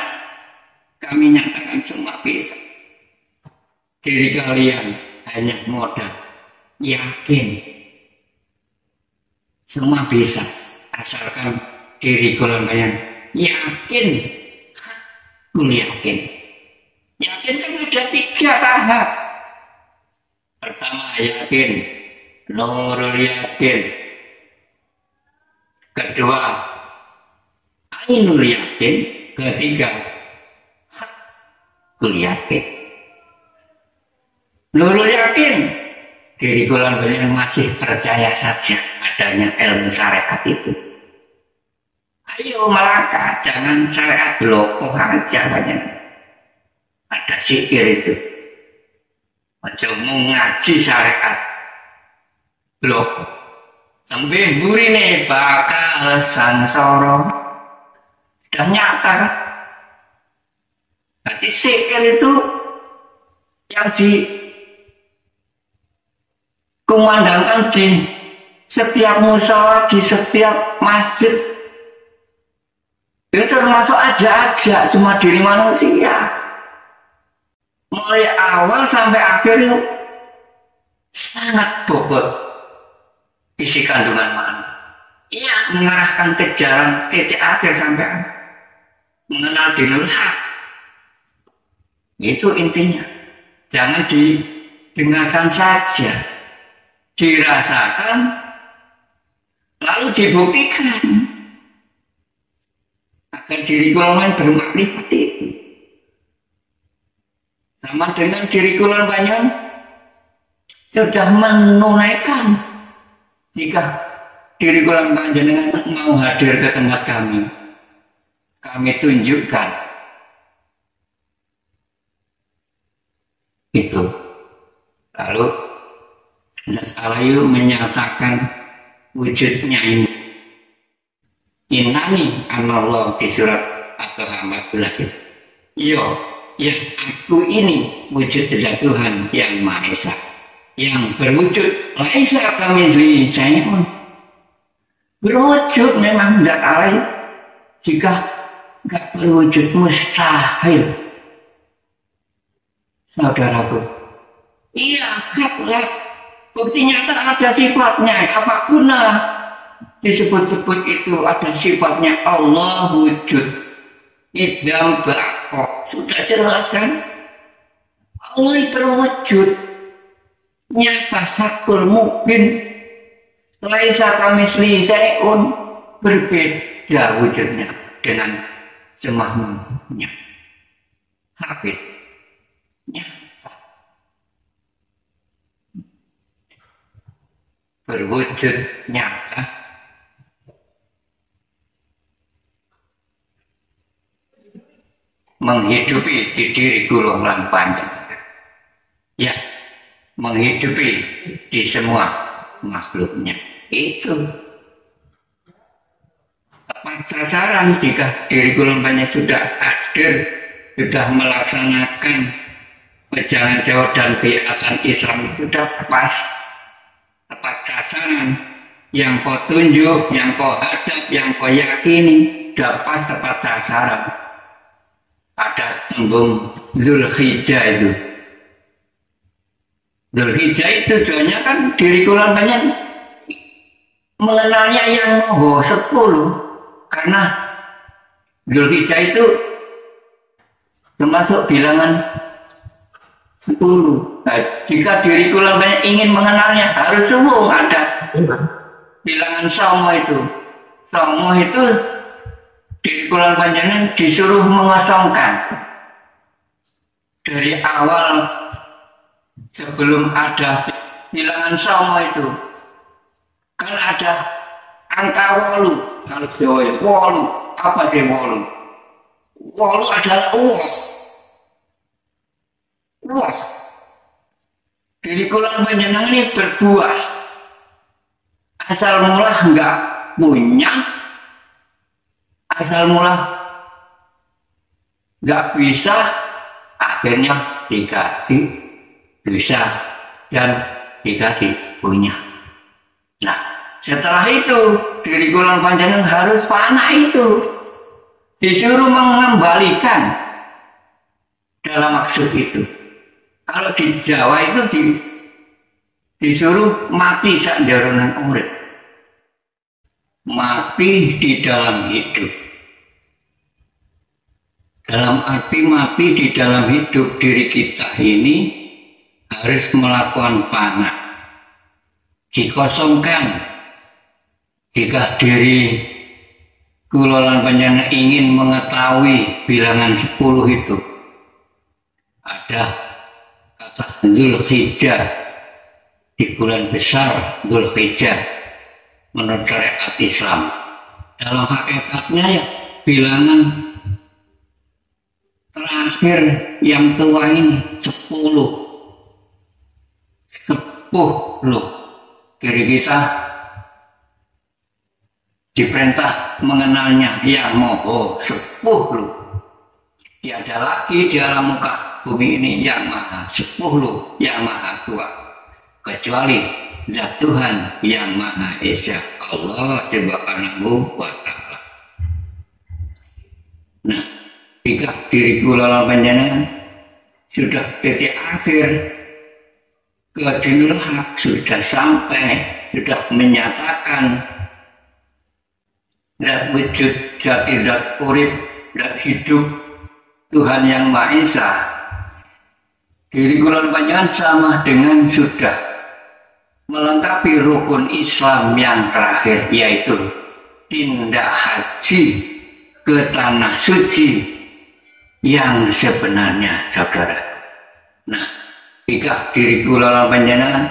Kami nyatakan semua bisa. Diri kalian hanya modal yakin. Semua bisa. Asalkan diri kalian yakin. Aku yakin. Yakin kan ada 3 tahap. Pertama, yakin, nurul yakin. Kedua, ainul yakin. Ketiga, hakul yakin. Nurul yakin, diri kula masih percaya saja adanya ilmu syariat itu. Ayo melangkah, jangan syariat blokoh aja banyak. Ada sihir itu. Macam ngaji syariat blokoh. Sampai burine bakal sansara. Sudah nyata kan? Berarti sihir itu yang kumandangkan di setiap musola, di setiap masjid itu termasuk aja cuma diri manusia. Mulai awal sampai akhir itu sangat bobot isi kandungan makna. Iya, mengarahkan ke jalan titik akhir sampai mengenal dinul haq. Itu intinya. Jangan didengarkan saja, dirasakan, lalu dibuktikan agar diri kulon bermakrifat itu. Sama dengan diri kulon banyak sudah menunaikan. Jika diri kulon panjenengan mau hadir ke tempat kami tunjukkan itu. Lalu Alayu menyatakan wujudnya ini. Inani anallah di surat atau Al-14. Ya, aku ini wujud zat Tuhan yang Maha Esa, yang berwujud laisa kamitslihi syai'un. Berwujud memang zat Alayu. Jika enggak berwujud mustahil. Saudaraku, iya, hak. Bukti nyata ada sifatnya. Apa guna disebut-sebut itu ada sifatnya Allah wujud. Idzam ba'qo. Sudah jelas kan? Allah berwujud. Nyata hakul mungkin. Laisa kamitslihi syai'un. Berbeda wujudnya dengan semua-muanya. Hak itu. Nyata. Berwujud nyata. Menghidupi di diri gulung lan panjang. Ya, menghidupi di semua makhluknya. Itu tepat sasaran jika diri gulung panjang sudah hadir, sudah melaksanakan pejangan jauh dan biatan Islam, sudah pas. Tepat sasaran yang kau tunjuk, yang kau hadap, yang kau yakini dapat tepat sasaran. Ada tembung Zulhijjah itu. Zulhijjah itu tujuannya kan diri kulan banyak mengenalnya yang Moho 10 karena Zulhijjah itu termasuk bilangan 10. Nah, jika diri kulan banyak ingin mengenalnya harus sungguh ada bilangan Songo itu. Songo itu diri kulan panjenengan disuruh mengosongkan dari awal sebelum ada bilangan Songo itu kan ada angka 8 kalau Jawa 8 apa sih 8 adalah uwas diri kulan panjenengan ini berbuah asal mula enggak punya, asal mula nggak bisa, akhirnya dikasih bisa dan dikasih punya. Nah, setelah itu diri kulan panjenengan harus fana itu, disuruh mengembalikan dalam maksud itu. Kalau di Jawa itu disuruh mati sak jaronan urip. Mati di dalam hidup. Dalam arti mati di dalam hidup diri kita ini harus melakukan fana, dikosongkan. Jika diri kula lan panjenengan ingin mengetahui bilangan 10 itu, ada kata Dzulhijjah di bulan besar Dzulhijjah menurut syariat Islam. Dalam hakikatnya ya bilangan terakhir yang tua ini 10. Diri kita diperintah mengenalnya yang moho 10. Tiada lagi di alam muka bumi ini yang maha 10, yang maha tua, kecuali Zat Tuhan yang Maha Esa, Allah Subhanahu wa Ta'ala. Nah, jika diri kula lan panjenengan sudah titik akhir ke Dinul Haq, sudah sampai, sudah menyatakan zat wujud, jati zat urip, zat hidup Tuhan yang Maha Esa, diri kula lan panjenengan sama dengan sudah melengkapi rukun Islam yang terakhir, yaitu tindak haji ke tanah suci yang sebenarnya, saudara. Nah, jika diri kula lan panjenengan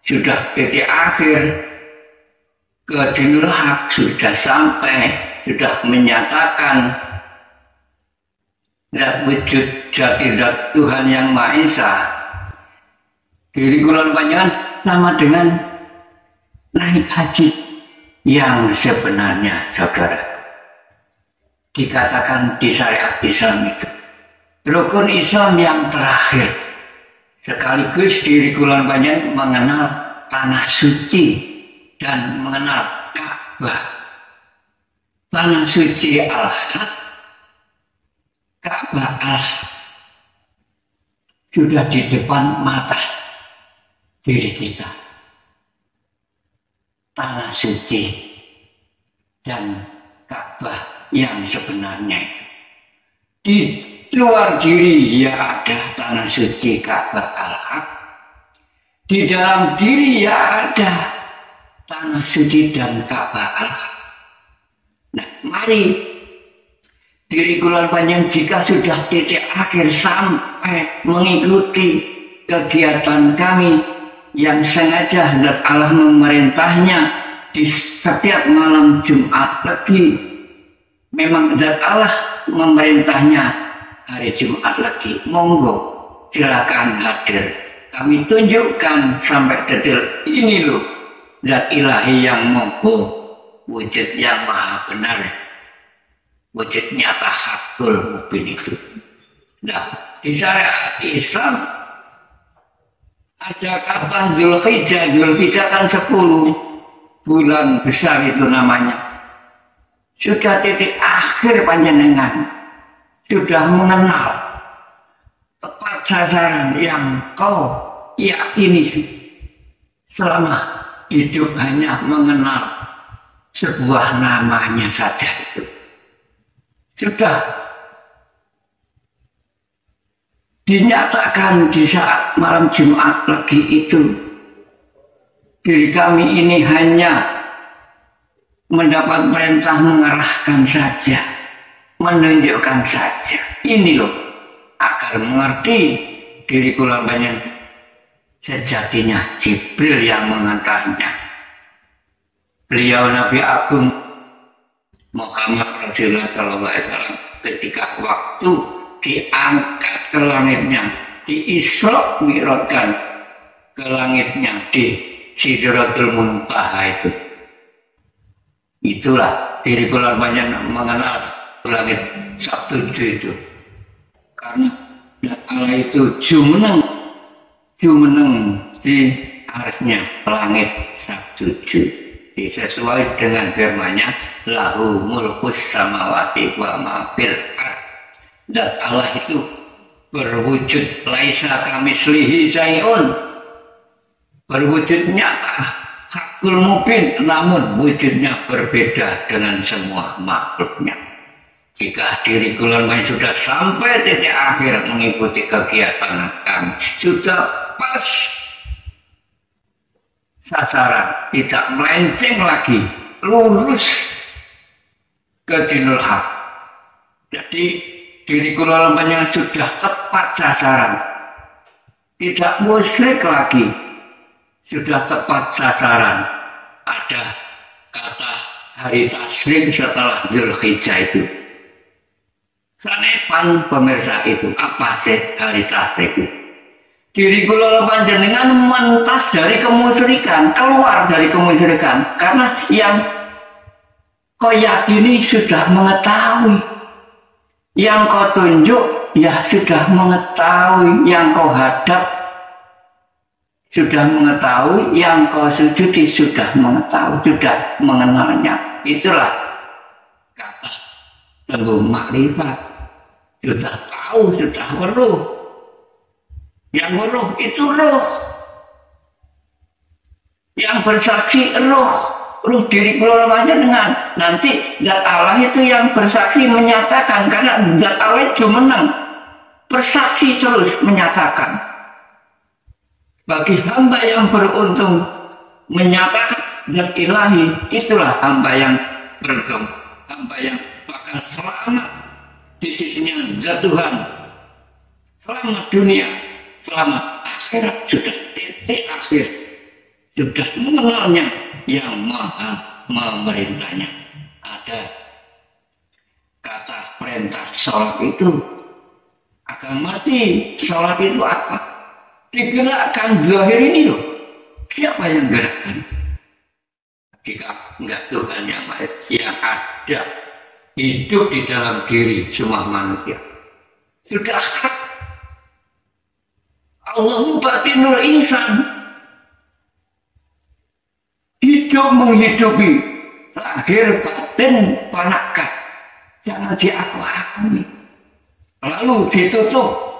sudah titik akhir ke Dinul Haq, sudah sampai, sudah menyatakan zat wujud, jati zat Tuhan yang Maha Esa, diri kula lan panjenengan sama dengan naik haji yang sebenarnya, saudara. Dikatakan di syariat Islam itu rukun Islam yang terakhir, sekaligus diri kula lan panjenengan mengenal tanah suci dan mengenal Ka'bah. Tanah suci Al-Haq, Ka'bah Al-Haq sudah di depan mata diri kita. Tanah suci dan Ka'bah yang sebenarnya itu. Di luar diri ya ada tanah suci Ka'bah Al-Haq. Di dalam diri ya ada tanah suci dan Ka'bah Al-Haq. Nah, mari diri kula lan panjenengan jika sudah titik akhir sampai mengikuti kegiatan kami yang sengaja Zat Allah memerintahnya di setiap malam Jumat Legi. Memang Zat Allah memerintahnya hari Jumat Legi. Monggo silakan hadir. Kami tunjukkan sampai detail, ini loh Zat Ilahi yang moho, wujud yang maha benar, wujud nyata hakul mubin itu. Nah, di syariat Islam ada kata Dzulhijjah. Dzulhijjah kan 10 bulan besar itu namanya. Sudah titik akhir panjenengan, sudah mengenal tepat sasaran yang kau yakini selama hidup, hanya mengenal sebuah namanya saja itu. Sudah dinyatakan di saat malam Jumat Legi itu, diri kami ini hanya mendapat perintah mengarahkan saja, menunjukkan saja. Ini loh, agar mengerti diri kula panjenengan sejatinya Jibril yang mengantarnya. Beliau Nabi Agung Muhammad Rasulullah SAW ketika waktu diangkat ke langitnya, diisra mi'rajkan ke langitnya di Sidratul Muntaha itu. Itulah diri kula panjenengan mengenal langit Sabtuju itu. Karena Allah itu jumeneng di arsnya langit Sabtuju. Sesuai dengan firman-Nya, lahu mulkus samawati wa ma fil ardh. Dan Allah itu berwujud laisa kamitslihi syai'un, berwujud nyata, hakul mubin, namun wujudnya berbeda dengan semua makhluknya. Jika diri kula sudah sampai titik akhir mengikuti kegiatan kami, sudah pas sasaran, tidak melenceng lagi, lurus ke dinul haq. Jadi diri kula yang sudah tepat sasaran, tidak musyrik lagi, sudah tepat sasaran. Ada kata hari tasyrik setelah Zulhijjah itu. Sanepan pemirsa itu, apa sih hari tasyrik itu? Diri kula panjenengan mentas dari kemusyrikan, keluar dari kemusyrikan, karena yang kau yakini sudah mengetahui, yang kau tunjuk ya sudah mengetahui, yang kau hadap sudah mengetahui, yang kau sujudi sudah mengetahui, sudah mengenalnya. Itulah kata tengguh makrifat. Sudah tahu, sudah weruh. Yang weruh itu roh. Yang bersaksi roh. Roh diri kula panjenengan. Nanti zat Allah itu yang bersaksi menyatakan, karena zat Allah itu menang. Bersaksi terus menyatakan. Bagi hamba yang beruntung menyatakan zat ilahi, itulah hamba yang beruntung, hamba yang bakal selamat di sisinya zat Tuhan, selamat dunia, selamat akhirat. Sudah titik akhir, sudah mengenalnya yang maha memerintahnya. Ada kata perintah sholat itu, akan mati sholat itu apa? Digerakkan zahir ini loh. Siapa yang gerakkan? Jika enggak Tuhan yang ada hidup di dalam diri semua manusia. Sudah Allahu batinul insan, hidup menghidupi, lahir batin panakkan, jangan diaku-akui. Lalu ditutup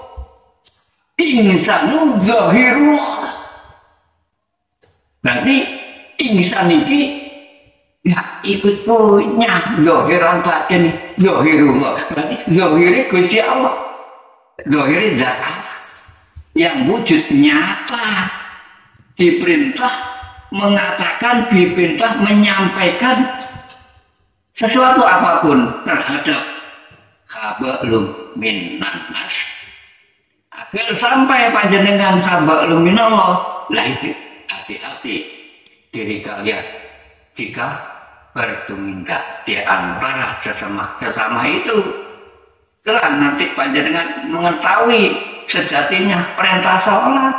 insanu zahirullah. Berarti insan ini ya itu punya zahiran batin, zahirullah. Berarti zahirnya Gusti Allah, zahirnya zat Allah yang wujud nyata, diperintah mengatakan, diperintah menyampaikan sesuatu apapun terhadap hablum minan nas, agar sampai panjenengan hablum minallah. Lah itu hati-hati diri kalian jika bertumindak di antara sesama itu. Kelak nanti panjenengan mengetahui sejatinya perintah sholat,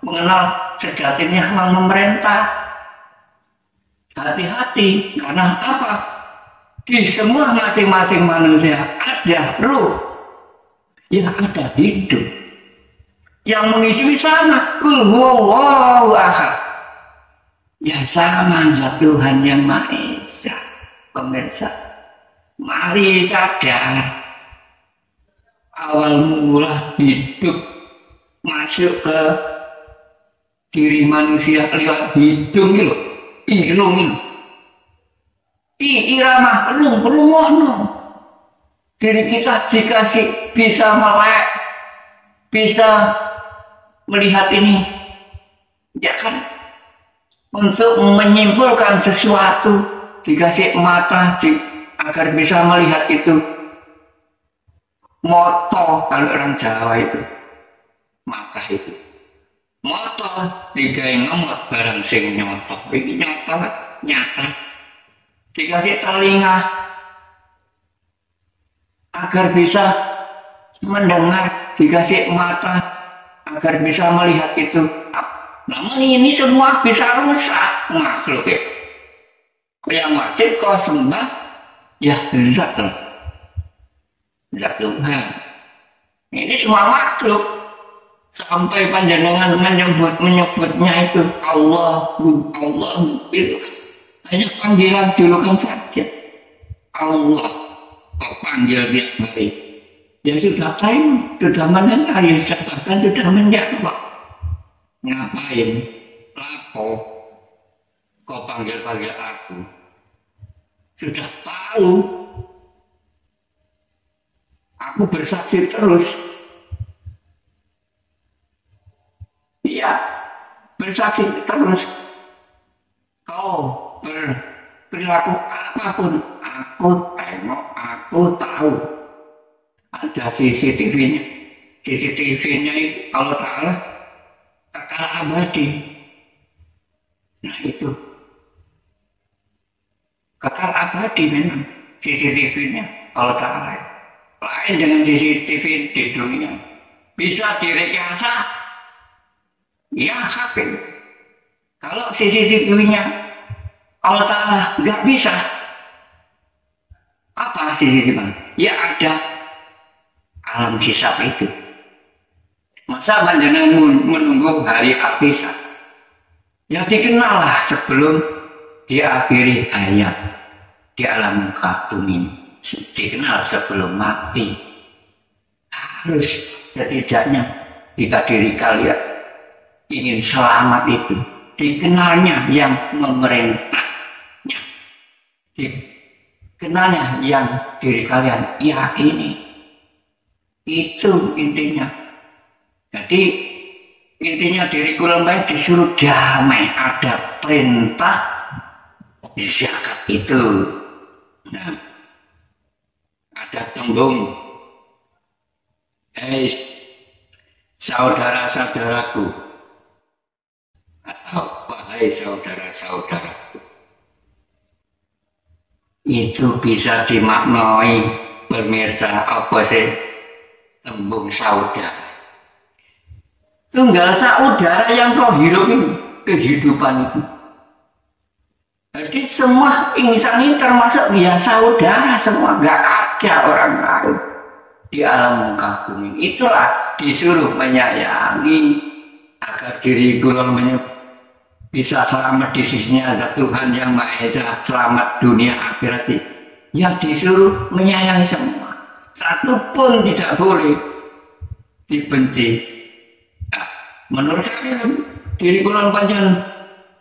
mengenal sejatinya yang memerintah. Hati-hati, karena apa? Di semua masing-masing manusia ada ruh, yang ada hidup, yang menghidupi sama. Qul huwallahu ahad, ya sama zat Tuhan yang Maha Esa. Pemirsa, mari sadar, awal mula hidup masuk ke diri manusia lewat hidung itu, irung itu, irama rungono. Diri kita dikasih bisa melek, bisa melihat ini, ya kan? Untuk menyimpulkan sesuatu, dikasih mata agar bisa melihat itu. Moto kalau orang Jawa itu, mata itu. Moto digawe ngemot barang sing nyoto. Iki nyoto nyata. Dikasih telinga agar bisa mendengar, dikasih mata agar bisa melihat itu. Namun ini semua bisa rusak makhluk ya. Yang wajib kau sembah ya zat Tuhan. Ini semua makhluk sampai panjenengan menyebutnya itu Allah itu hanya panggilan julukan saja. Allah kok panggil tiap hari, ya sudah tahu, sudah mendengar, ya bahkan sudah menjawab. Ngapain? Lapo kau panggil aku? Sudah tahu. Aku bersaksi terus. Iya, bersaksi terus. Kau berperilaku apapun, aku tengok, aku tahu. Ada CCTV-nya. CCTV-nya itu kalau Ta'ala kekal abadi. Nah itu. Kekal abadi memang CCTV-nya kalau Ta'ala. Lain dengan CCTV di dunia. Bisa direkayasa. Ya, hakim. Kalau CCTV-nya Allah Ta'ala nggak bisa. Apa CCTV? Ya ada alam hisab itu. Masa panjenengan menunggu hari al-hisab? Ya dikenal lah sebelum diakhiri hayat di alam kabum ini. Dikenal sebelum mati. Harus setidaknya jika diri kalian ingin selamat itu dikenalnya yang memerintahnya, dikenalnya yang diri kalian yakini. Itu intinya. Jadi intinya diri kula disuruh damai, ada perintah zakat itu. Nah, ada tembung, hei saudara-saudaraku, atau wahai saudara-saudaraku. Itu bisa dimaknai pemirsa apa sih tembung saudara? Tunggal saudara yang kau hidupi kehidupan itu. Jadi semua insan ini termasuk dia saudara semua, nggak ada orang lain di alam muka bumi. Itulah disuruh menyayangi agar diri kula bisa selamat di sisinya ada Tuhan yang Maha Esa, selamat dunia akhirat. Ya disuruh menyayangi semua, satu pun tidak boleh dibenci. Nah, menurut saya diri kula panjang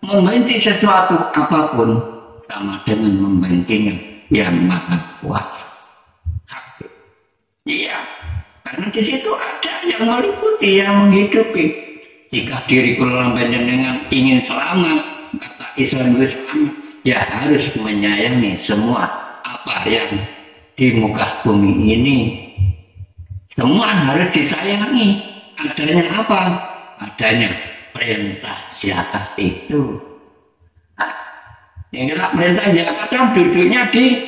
membenci sesuatu apapun sama dengan membencinya yang Maha Kuasa. Iya, karena di situ ada yang meliputi, yang menghidupi. Jika diri kula panjenengan ingin selamat, kata Islam itu selamat, ya harus menyayangi semua apa yang di muka bumi ini. Semua harus disayangi. Adanya apa? Adanya perintah zakat itu. Nah, yang kira perintah zakat kan duduknya di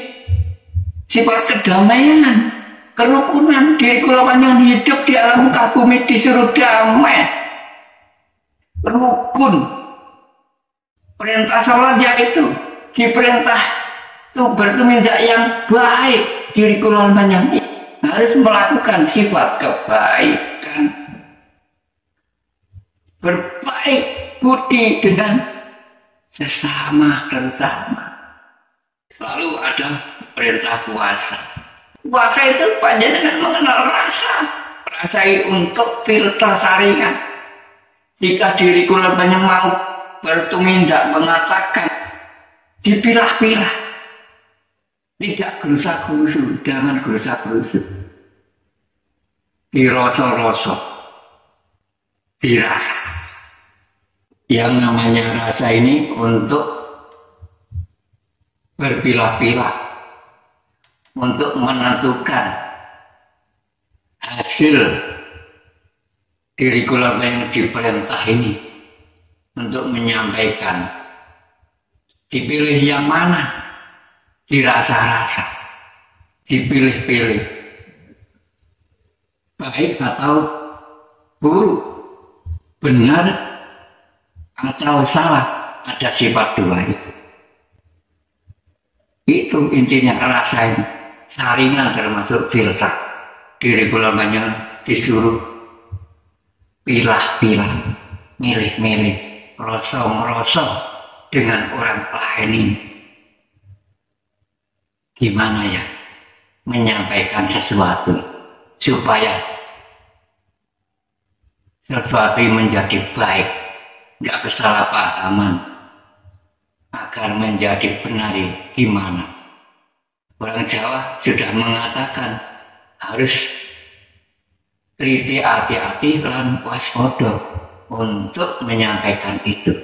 sifat kedamaian, kerukunan. Diri kula panjenengan hidup di alam muka bumi disuruh damai, rukun. Perintah sholat ya itu diperintah itu bertumindak yang baik. Diri kula panjenengan harus melakukan sifat kebaikan, berbaik budi dengan sesama sesama. Selalu ada perintah puasa. Puasa itu panjenengan mengenal rasa untuk filter saringan. Jika diri kula panjenengan mau bertumindak mengatakan dipilah-pilah, tidak gerusa-gerusu, jangan gerusa-gerusu, dirosok-rosok, dirasa. Yang namanya rasa ini untuk berpilah-pilah, untuk menentukan hasil diri kula yang diperintah ini untuk menyampaikan, dipilih yang mana, dirasa-rasa, dipilih-pilih, baik atau buruk, benar atau salah, ada sifat dua itu. Itu intinya rasain, saringan termasuk filter. Diri kula panjenengan disuruh pilah-pilah, milih-milih, rosong-rosong dengan orang lain ini. Gimana ya menyampaikan sesuatu supaya sesuatu menjadi baik, nggak kesalahpahaman, agar menjadi benar. Gimana? Orang Jawa sudah mengatakan harus teliti hati-hati lan waspada. untuk menyampaikan itu.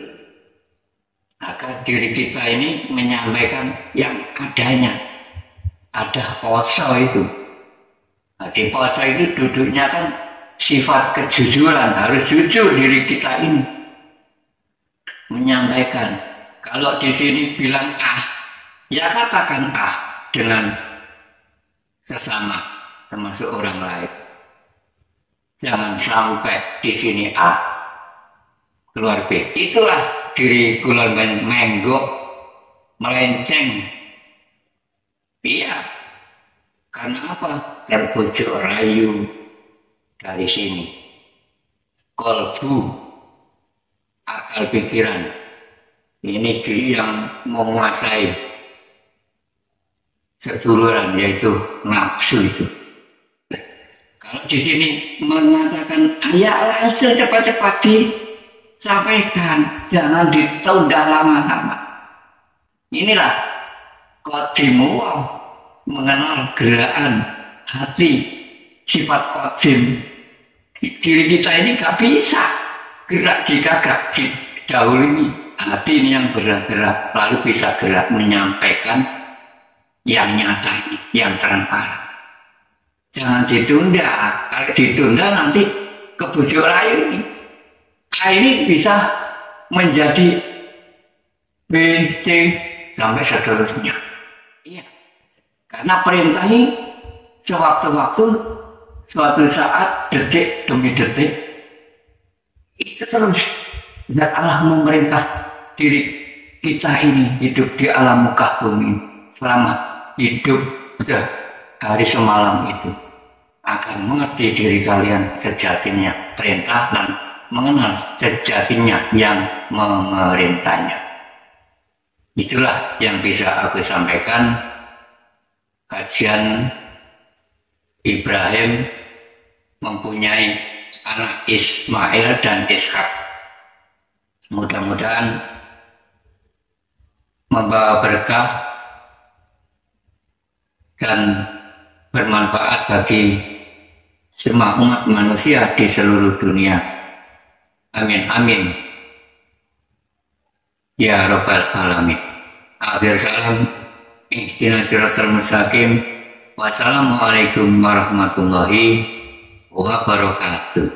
Agar diri kita ini menyampaikan yang adanya. Ada poso itu. Nah, di poso itu duduknya kan sifat kejujuran, harus jujur diri kita ini. Menyampaikan. Kalau di sini bilang ya katakan dengan sesama, termasuk orang lain. Jangan sampai di sini keluar B. Itulah diri kula menggok, melenceng. Iya. Karena apa? Terbujuk rayu dari sini. Kolbu, akal pikiran. Ini yang menguasai seduluran, yaitu nafsu itu. Kalau di sini mengatakan ya langsung cepat-cepat disampaikan, jangan ditunda lama-lama. Inilah qadimu mengenal gerakan hati, sifat qadim. Diri kita ini gak bisa gerak jika gak didahului hati ini yang bergerak, lalu bisa gerak menyampaikan yang nyata ini, yang transparan. Jangan ditunda. Kalau ditunda nanti kebujuk rayu ini. Ini bisa menjadi B, C, sampai seterusnya. Iya. Karena perintah ini sewaktu-waktu, suatu saat, detik demi detik, itu terus. Dan Allah memerintah diri kita ini hidup di alam muka bumi selama hidup hari semalam itu. Akan mengerti diri kalian sejatinya perintah dan mengenal sejatinya yang memerintahnya. Itulah yang bisa aku sampaikan. Kajian Ibrahim mempunyai anak Ismail dan Ishak. Mudah-mudahan membawa berkah dan bermanfaat bagi semua umat manusia di seluruh dunia. Amin, amin. Ya Rabbal Alamin. Akhir salam. Ihdinas siratal mustaqim. Wassalamualaikum warahmatullahi wabarakatuh.